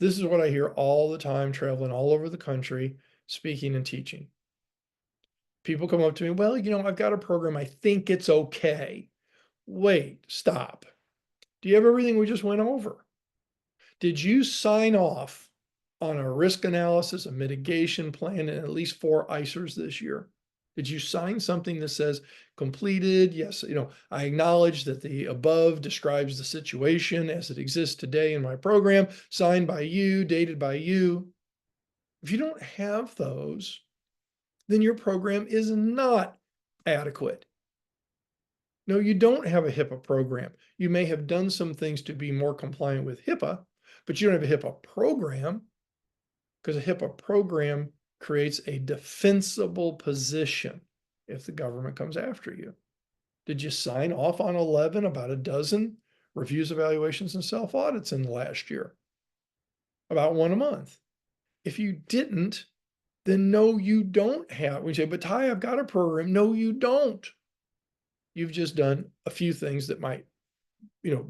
This is what I hear all the time, traveling all over the country, speaking and teaching. People come up to me, well, I've got a program. I think it's okay. Wait, stop. Do you have everything we just went over? Did you sign off on a risk analysis, a mitigation plan, and at least 4 ICERs this year? Did you sign something that says completed? Yes, I acknowledge that the above describes the situation as it exists today in my program, signed by you, dated by you. If you don't have those, then your program is not adequate. No, you don't have a HIPAA program. You may have done some things to be more compliant with HIPAA, but you don't have a HIPAA program, because a HIPAA program creates a defensible position if the government comes after you. Did you sign off on 11, about a dozen reviews, evaluations, and self-audits in the last year? About one a month. If you didn't, then no, you don't have. We say, but Ty, I've got a program. No, you don't. You've just done a few things that might,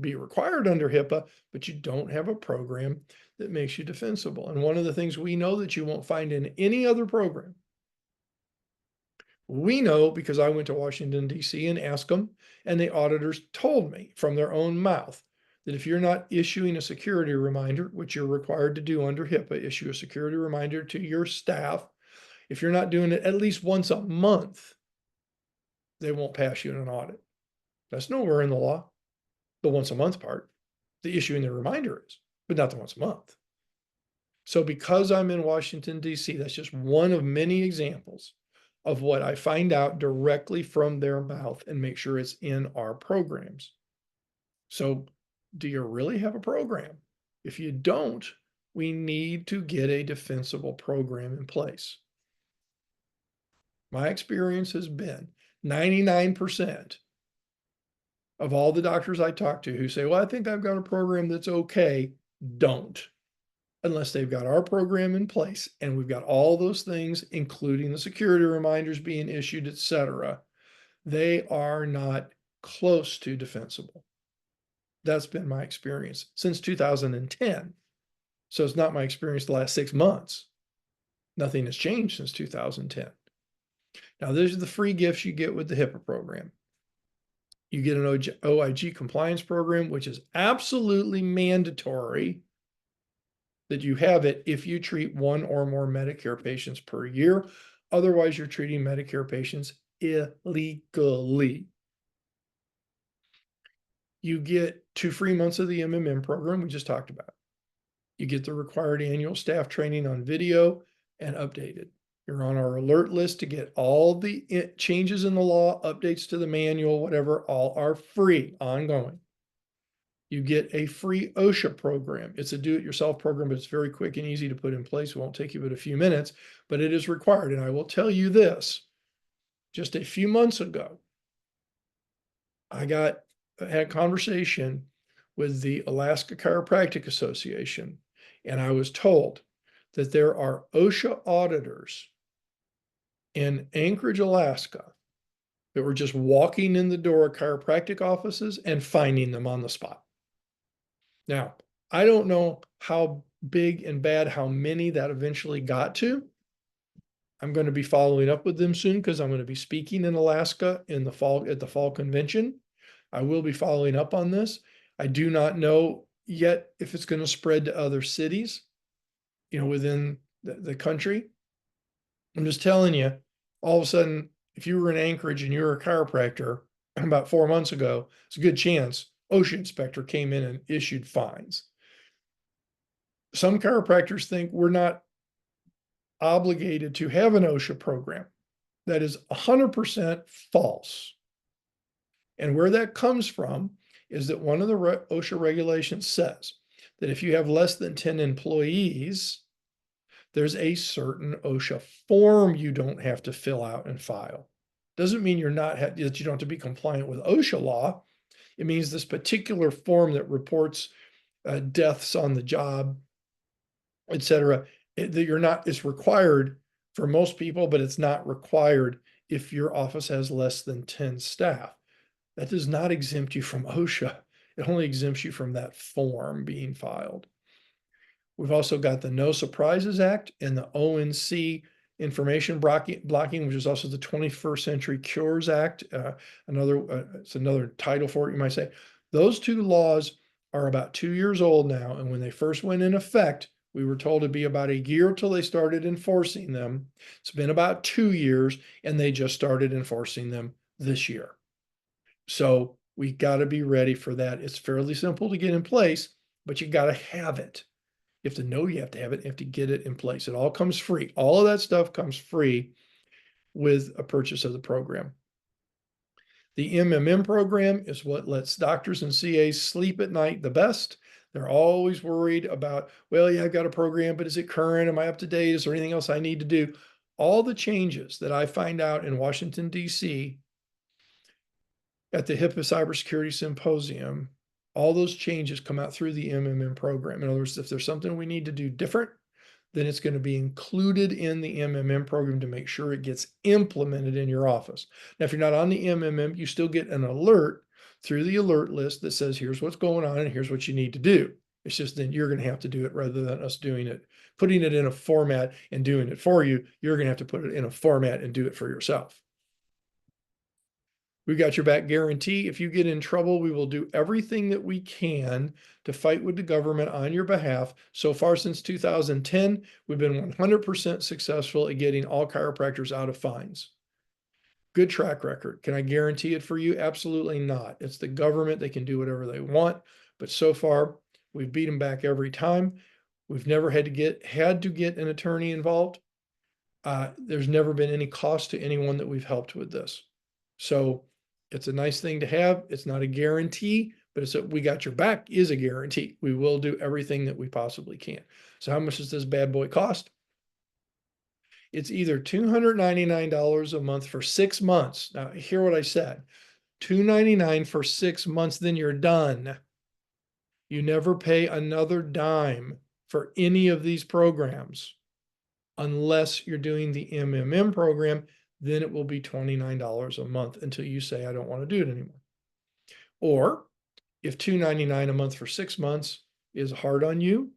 be required under HIPAA, but you don't have a program that makes you defensible. And one of the things we know that you won't find in any other program, we know because I went to Washington, D.C. and asked them, and the auditors told me from their own mouth that if you're not issuing a security reminder, which you're required to do under HIPAA, issue a security reminder to your staff. If you're not doing it at least once a month, they won't pass you in an audit. That's nowhere in the law. The once a month part, the issuing the reminder is, but not the once a month. So because I'm in Washington, D.C., that's just one of many examples of what I find out directly from their mouth and make sure it's in our programs. So do you really have a program? If you don't, we need to get a defensible program in place. My experience has been 99% of all the doctors I talk to who say, well, I think I've got a program that's okay, don't, unless they've got our program in place and we've got all those things, including the security reminders being issued, etc. They are not close to defensible. That's been my experience since 2010. So it's not my experience the last 6 months. Nothing has changed since 2010. Now, those are the free gifts you get with the HIPAA program. You get an OIG compliance program, which is absolutely mandatory that you have it if you treat one or more Medicare patients per year. Otherwise, you're treating Medicare patients illegally. You get 2 free months of the MMM program we just talked about. You get the required annual staff training on video and updated. You're on our alert list to get all the changes in the law, updates to the manual, whatever, all are free, ongoing. You get a free OSHA program. It's a do-it-yourself program, but it's very quick and easy to put in place. It won't take you but a few minutes, but it is required. And I will tell you this, just a few months ago, I had a conversation with the Alaska Chiropractic Association, and I was told that there are OSHA auditors in Anchorage, Alaska, that were just walking in the door of chiropractic offices and finding them on the spot. Now, I don't know how big and bad, how many that eventually got to. I'm going to be following up with them soon because I'm going to be speaking in Alaska in the fall at the fall convention. I will be following up on this. I do not know yet if it's going to spread to other cities, within the country. I'm just telling you, all of a sudden, if you were in Anchorage and you were a chiropractor about 4 months ago, it's a good chance OSHA inspector came in and issued fines. Some chiropractors think we're not obligated to have an OSHA program. That is 100% false. And where that comes from is that one of the OSHA regulations says that if you have less than 10 employees, there's a certain OSHA form you don't have to fill out and file. Doesn't mean that you don't have to be compliant with OSHA law. It means this particular form that reports deaths on the job, etc., that it's required for most people, but it's not required if your office has less than 10 staff. That does not exempt you from OSHA. It only exempts you from that form being filed. We've also got the No Surprises Act and the ONC information blocking, which is also the 21st Century Cures Act. It's another title for it, you might say. Those two laws are about 2 years old now. And when they first went in effect, we were told it'd be about a year till they started enforcing them. It's been about 2 years, and they just started enforcing them this year. So we got to be ready for that. It's fairly simple to get in place, but you got to have it. You have to know you have to have it. You have to get it in place. It all comes free. All of that stuff comes free with a purchase of the program. The MMM program is what lets doctors and CAs sleep at night the best. They're always worried about, well, yeah, I've got a program, but is it current? Am I up to date? Is there anything else I need to do? All the changes that I find out in Washington, D.C. at the HIPAA Cybersecurity Symposium, all those changes come out through the MMM program. In other words, if there's something we need to do different, then it's going to be included in the MMM program to make sure it gets implemented in your office. Now, if you're not on the MMM, you still get an alert through the alert list that says, here's what's going on and here's what you need to do. It's just then you're going to have to do it rather than us doing it, putting it in a format and doing it for you. You're going to have to put it in a format and do it for yourself. We've got your back guarantee. If you get in trouble, we will do everything that we can to fight with the government on your behalf. So far since 2010, we've been 100% successful at getting all chiropractors out of fines. Good track record. Can I guarantee it for you? Absolutely not. It's the government. They can do whatever they want. But so far, we've beat them back every time. We've never had to get an attorney involved. There's never been any cost to anyone that we've helped with this. So it's a nice thing to have. It's not a guarantee, but it's we got your back is a guarantee. We will do everything that we possibly can. So how much does this bad boy cost? It's either $299 a month for 6 months. Now, hear what I said. $299 for 6 months, then you're done. You never pay another dime for any of these programs unless you're doing the MMM program. Then it will be $29 a month until you say, I don't want to do it anymore. Or if $299 a month for 6 months is hard on you,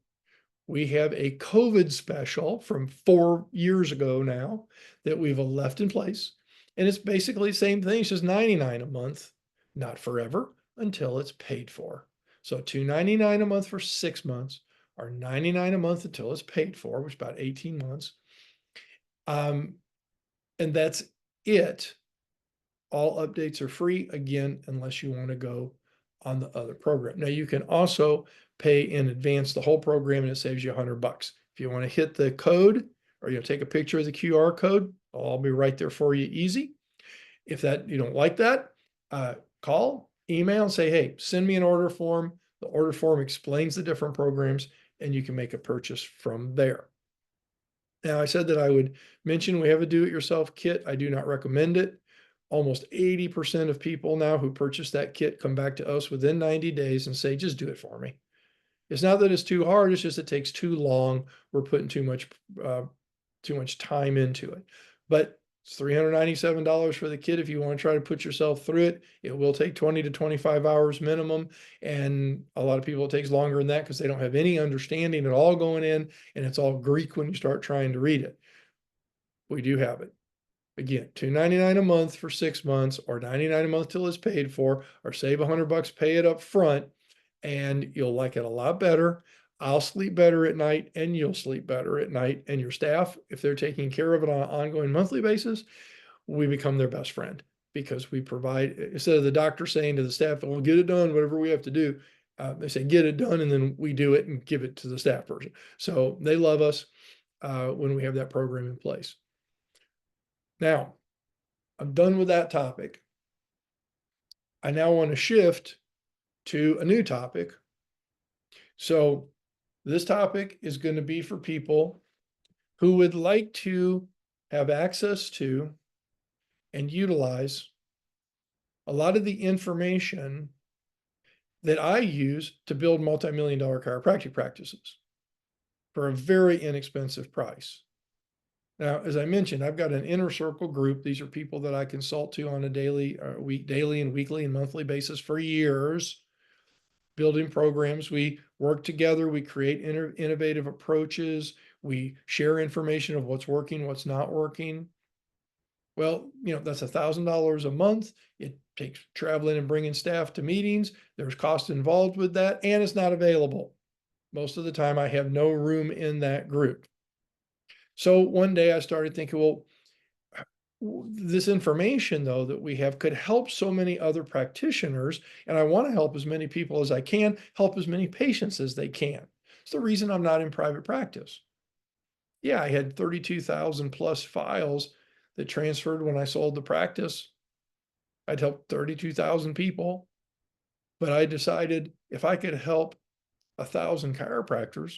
we have a COVID special from 4 years ago now that we've left in place. And it's basically the same thing. It's just $99 a month, not forever, until it's paid for. So $299 a month for 6 months, or $99 a month until it's paid for, which is about 18 months. And that's it. All updates are free, again, unless you want to go on the other program. Now, you can also pay in advance the whole program, and it saves you $100. If you want to hit the code or take a picture of the QR code, I'll be right there for you, easy. If you don't like that, call, email, and say, hey, send me an order form. The order form explains the different programs, and you can make a purchase from there. Now, I said that I would mention we have a do-it-yourself kit. I do not recommend it. Almost 80% of people now who purchase that kit come back to us within 90 days and say, just do it for me. It's not that it's too hard. It's just it takes too long. We're putting too much time into it. But it's $397 for the kit. If you want to try to put yourself through it, it will take 20 to 25 hours minimum. And a lot of people, it takes longer than that because they don't have any understanding at all going in. And it's all Greek when you start trying to read it. We do have it. Again, $299 a month for 6 months, or $99 a month till it's paid for, or save $100, pay it up front, and you'll like it a lot better. I'll sleep better at night, and you'll sleep better at night. And your staff, if they're taking care of it on an ongoing monthly basis, we become their best friend because we provide, instead of the doctor saying to the staff, well, get it done, whatever we have to do, they say, get it done, and then we do it and give it to the staff person. So they love us when we have that program in place. Now, I'm done with that topic. I now want to shift to a new topic. So this topic is going to be for people who would like to have access to and utilize a lot of the information that I use to build multi-million-dollar chiropractic practices for a very inexpensive price. Now, as I mentioned, I've got an inner circle group. These are people that I consult to on a daily and weekly and monthly basis for years, building programs. We work together. We create innovative approaches. We share information of what's working, what's not working. Well, that's $1,000 a month. It takes traveling and bringing staff to meetings. There's cost involved with that, and it's not available. Most of the time, I have no room in that group. So one day I started thinking, well, this information, though, that we have could help so many other practitioners, and I want to help as many people as I can, help as many patients as they can. It's the reason I'm not in private practice. Yeah, I had 32,000 plus files that transferred when I sold the practice I'd helped 32,000 people, but I decided if I could help 1,000 chiropractors,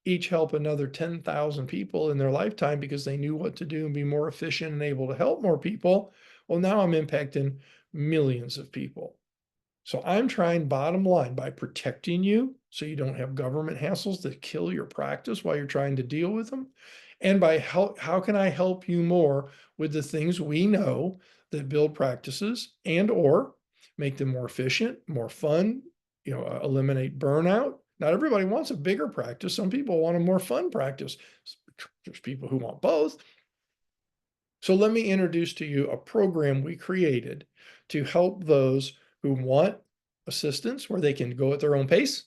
each help another 10,000 people in their lifetime because they knew what to do and be more efficient and able to help more people. Well, now I'm impacting millions of people. So I'm trying, bottom line, by protecting you so you don't have government hassles that kill your practice while you're trying to deal with them. And by how can I help you more with the things we know that build practices and or make them more efficient, more fun, eliminate burnout. Not everybody wants a bigger practice. Some people want a more fun practice. There's people who want both. So let me introduce to you a program we created to help those who want assistance where they can go at their own pace.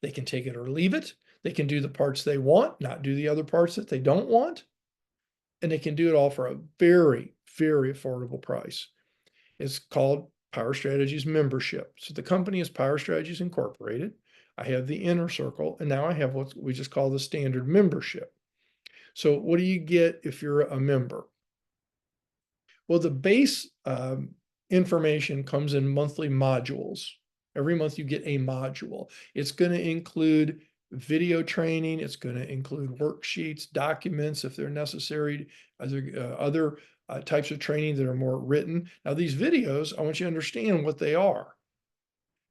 They can take it or leave it. They can do the parts they want, not do the other parts that they don't want. And they can do it all for a very, very affordable price. It's called Power Strategies Membership. So the company is Power Strategies Incorporated. I have the inner circle, and now I have what we just call the standard membership. So what do you get if you're a member? Well, the base information comes in monthly modules. Every month you get a module. It's going to include video training. It's going to include worksheets, documents if they're necessary, other types of training that are more written. Now, these videos, I want you to understand what they are.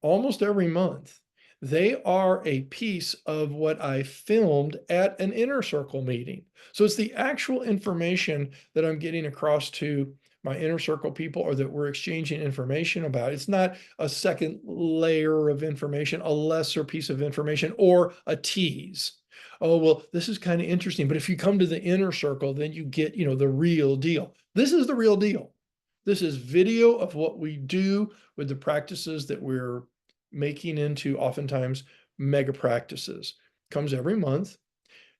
Almost every month, they are a piece of what I filmed at an inner circle meeting. So it's the actual information that I'm getting across to my inner circle people or that we're exchanging information about. It's not a second layer of information, a lesser piece of information, or a tease. Oh, well, this is kind of interesting, but if you come to the inner circle, then you get, the real deal. This is the real deal. This is video of what we do with the practices that we're making into oftentimes mega practices. Comes every month.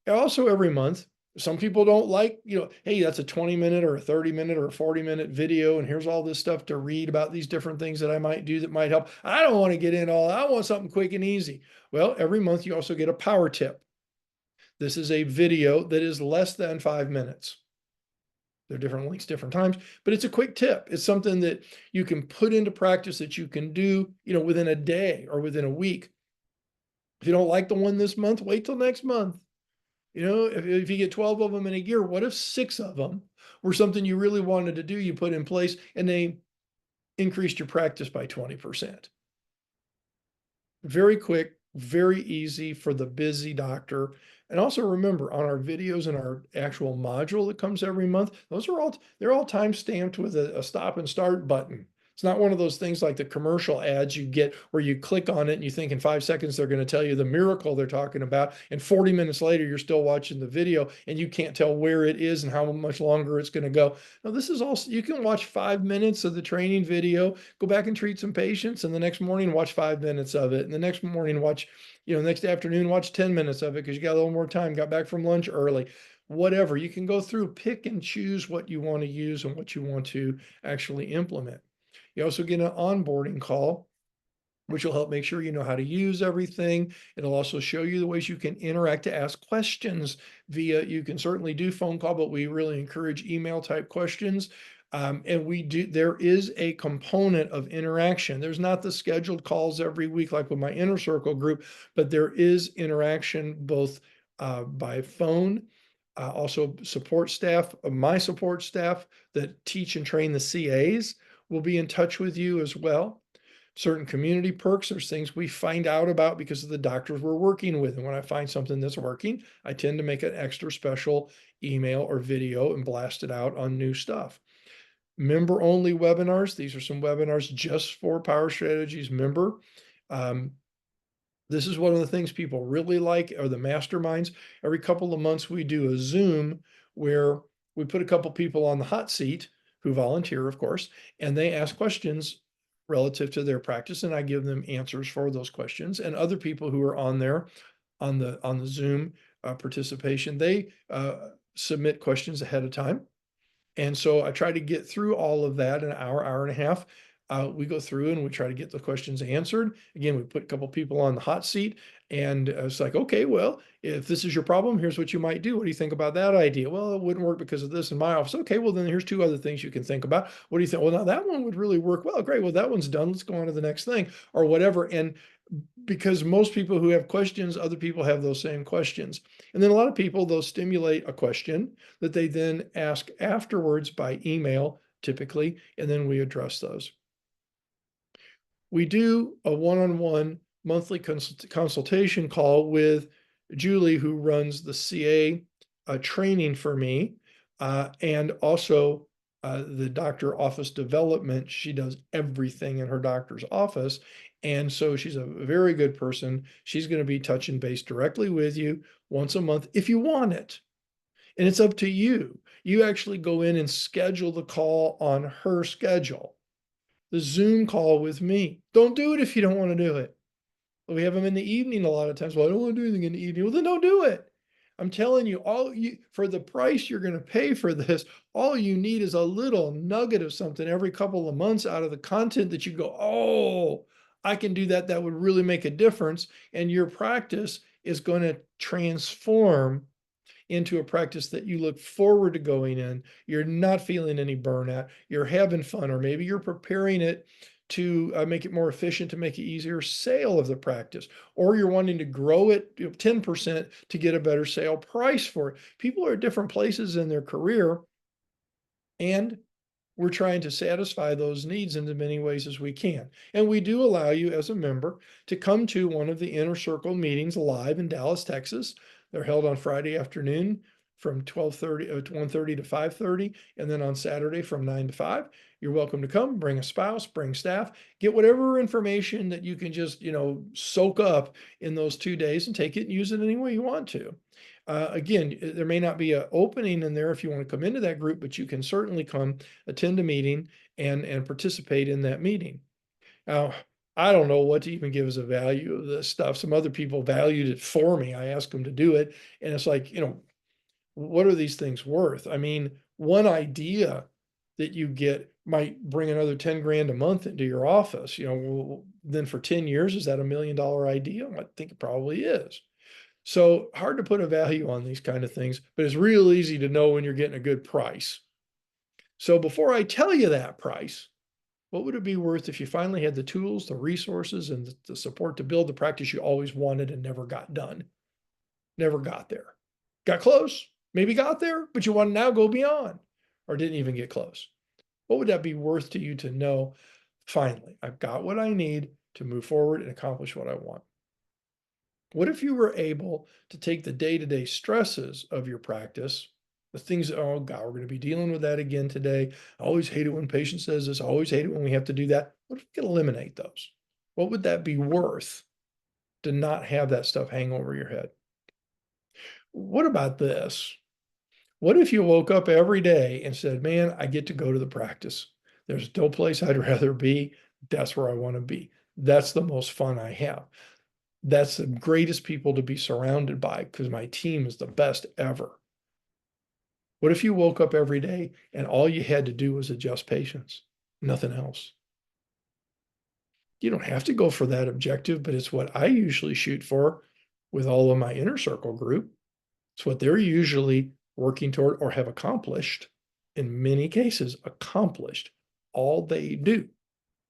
Also every month, some people don't like, hey, that's a 20-minute or a 30-minute or a 40-minute video, and here's all this stuff to read about these different things that I might do that might help. I don't want to get in all, I want something quick and easy. Well, every month you also get a power tip. This is a video that is less than 5 minutes. There are different links, different times, but it's a quick tip. It's something that you can put into practice that you can do, within a day or within a week. If you don't like the one this month, wait till next month. If you get 12 of them in a year, what if 6 of them were something you really wanted to do, you put in place, and they increased your practice by 20%? Very quick, very easy for the busy doctor. And also remember, on our videos and our actual module that comes every month, they're all time stamped with a stop and start button. It's not one of those things like the commercial ads you get where you click on it and you think in 5 seconds they're going to tell you the miracle they're talking about, and 40 minutes later you're still watching the video and you can't tell where it is and how much longer it's going to go. Now, this is also, you can watch 5 minutes of the training video, go back and treat some patients, and the next morning watch 5 minutes of it, and the next morning watch, next afternoon watch 10 minutes of it because you got a little more time, got back from lunch early. Whatever, you can go through, pick and choose what you want to use and what you want to actually implement. You also get an onboarding call, which will help make sure you know how to use everything. It'll also show you the ways you can interact to ask questions you can certainly do phone call, but we really encourage email type questions. And there is a component of interaction. There's not the scheduled calls every week like with my inner circle group, but there is interaction both by phone, also support staff, my support staff that teach and train the CAs will be in touch with you as well. Certain community perks, there's things we find out about because of the doctors we're working with. And when I find something that's working, I tend to make an extra special email or video and blast it out on new stuff. Member only webinars. These are some webinars just for Power Strategies member. This is one of the things people really like are the masterminds. Every couple of months, we do a Zoom where we put a couple people on the hot seat who volunteer, of course, and they ask questions relative to their practice, and I give them answers for those questions. And other people who are on there on the Zoom participation, they submit questions ahead of time. And so I try to get through all of that in an hour, hour and a half. We go through and we try to get the questions answered. Again, we put a couple people on the hot seat, and it's like, okay, well, if this is your problem, here's what you might do. What do you think about that idea? Well, it wouldn't work because of this in my office. Okay, well, then here's two other things you can think about. What do you think? Well, now that one would really work. Well, great. Well, that one's done. Let's go on to the next thing or whatever. And because most people who have questions, other people have those same questions. And then a lot of people, they'll stimulate a question that they then ask afterwards by email, typically, and then we address those. We do a one-on-one monthly consultation call with Julie, who runs the CA training for me, and also the doctor office development. She does everything in her doctor's office. And so she's a very good person. She's going to be touching base directly with you once a month if you want it. And it's up to you. You actually go in and schedule the call on her schedule. The Zoom call with me. Don't do it if you don't want to do it. We have them in the evening a lot of times. Well, I don't want to do anything in the evening. Well, then don't do it. I'm telling you, for the price you're going to pay for this, all you need is a little nugget of something every couple of months out of the content that you go, oh, I can do that. That would really make a difference. And your practice is going to transform into a practice that you look forward to going in. You're not feeling any burnout. You're having fun, or maybe you're preparing it to make it more efficient, to make it easier sale of the practice, or you're wanting to grow it 10% to get a better sale price for it. People are at different places in their career, and we're trying to satisfy those needs in as many ways as we can. And we do allow you as a member to come to one of the Inner Circle meetings live in Dallas, Texas. They're held on Friday afternoon from 12:30 to 1:30 to 5:30, and then on Saturday from 9 to 5. You're welcome to come, bring a spouse, bring staff, get whatever information that you can just, soak up in those 2 days and take it and use it any way you want to. Again, there may not be an opening in there if you want to come into that group, but you can certainly come attend a meeting and participate in that meeting. Now, I don't know what to even give as a value of this stuff. Some other people valued it for me. I asked them to do it. And it's like, what are these things worth? I mean, one idea that you get might bring another 10 grand a month into your office. Well, then for 10 years, is that $1 million idea? I think it probably is. So hard to put a value on these kind of things, but it's real easy to know when you're getting a good price. So before I tell you that price, what would it be worth if you finally had the tools, the resources, and the support to build the practice you always wanted and never got done? Never got there. Got close, maybe got there, but you want to now go beyond, or didn't even get close. What would that be worth to you to know, finally, I've got what I need to move forward and accomplish what I want? What if you were able to take the day-to-day stresses of your practice, the things, oh God, we're going to be dealing with that again today. I always hate it when patient says this. I always hate it when we have to do that. What if we could eliminate those? What would that be worth to not have that stuff hang over your head? What about this? What if you woke up every day and said, man, I get to go to the practice. There's no place I'd rather be. That's where I want to be. That's the most fun I have. That's the greatest people to be surrounded by because my team is the best ever. What if you woke up every day and all you had to do was adjust patients, nothing else? You don't have to go for that objective, but it's what I usually shoot for with all of my inner circle group. It's what they're usually working toward or have accomplished, in many cases, accomplished. All they do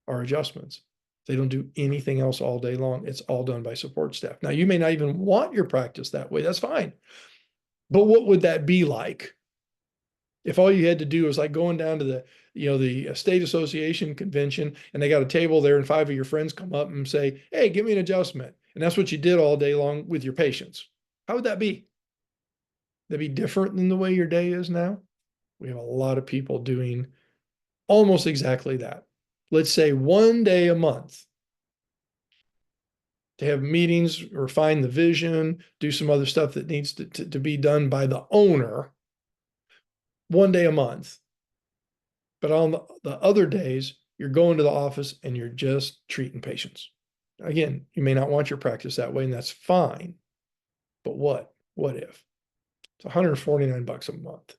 are adjustments. They don't do anything else all day long. It's all done by support staff. Now, you may not even want your practice that way. That's fine. But what would that be like if all you had to do was like going down to the state association convention and they got a table there and 5 of your friends come up and say, hey, give me an adjustment. And that's what you did all day long with your patients. How would that be? That'd be different than the way your day is now. We have a lot of people doing almost exactly that. Let's say 1 day a month to have meetings, refine the vision, do some other stuff that needs to be done by the owner. 1 day a month. But on the other days, you're going to the office and you're just treating patients. Again, you may not want your practice that way, and that's fine. But what? What if? It's $149 a month.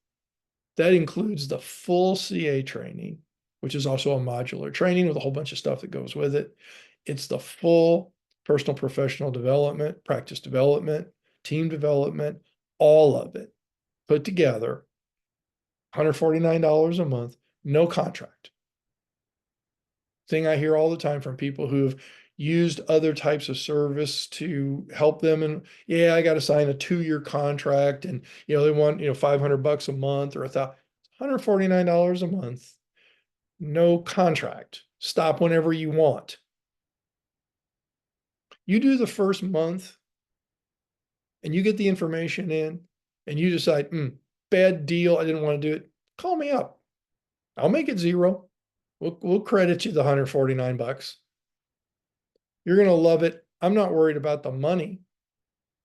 That includes the full CA training, which is also a modular training with a whole bunch of stuff that goes with it. It's the full personal professional development, practice development, team development, all of it put together, $149 a month, no contract. Thing I hear all the time from people who've used other types of service to help them. And yeah, I got to sign a 2-year contract and, they want, $500 a month or $149 a month, no contract, stop whenever you want. You do the first month and you get the information in and you decide, bad deal, I didn't want to do it. Call me up. I'll make it zero. We'll credit you the $149. You're going to love it. I'm not worried about the money.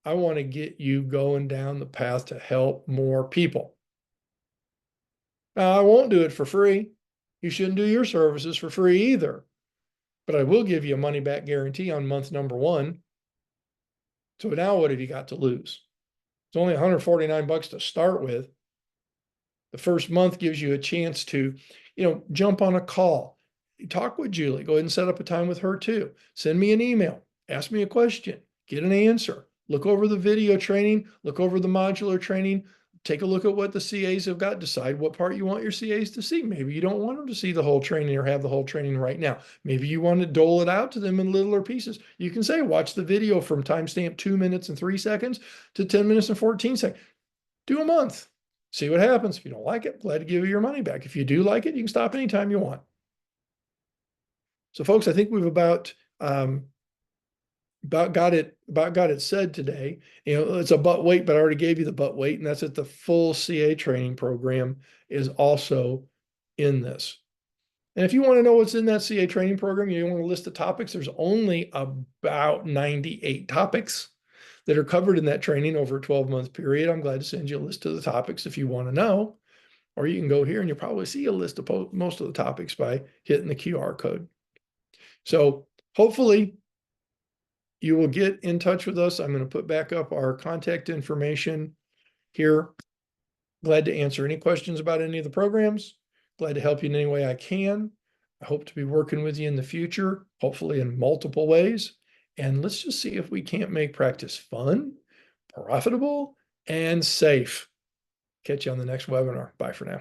I want to get you going down the path to help more people. Now, I won't do it for free. You shouldn't do your services for free either. But I will give you a money back guarantee on month number 1. So now what have you got to lose? It's only $149 to start with. The first month gives you a chance to, jump on a call, talk with Julie, go ahead and set up a time with her too. Send me an email, ask me a question, get an answer, look over the video training, look over the modular training, take a look at what the CAs have got, decide what part you want your CAs to see. Maybe you don't want them to see the whole training or have the whole training right now. Maybe you want to dole it out to them in littler pieces. You can say, watch the video from timestamp 2 minutes and 3 seconds to 10 minutes and 14 seconds. Do a month. See what happens. If you don't like it, glad to give you your money back. If you do like it, you can stop anytime you want. So folks, I think we've about got it said today. It's a butt weight, but I already gave you the butt weight, and that's that the full CA training program is also in this. And if you want to know what's in that CA training program, you want to list the topics, there's only about 98 topics that are covered in that training over a 12-month period. I'm glad to send you a list of the topics if you want to know, or you can go here and you'll probably see a list of most of the topics by hitting the QR code. So hopefully you will get in touch with us. I'm going to put back up our contact information here. Glad to answer any questions about any of the programs. Glad to help you in any way I can. I hope to be working with you in the future, hopefully in multiple ways. And let's just see if we can't make practice fun, profitable, and safe. Catch you on the next webinar. Bye for now.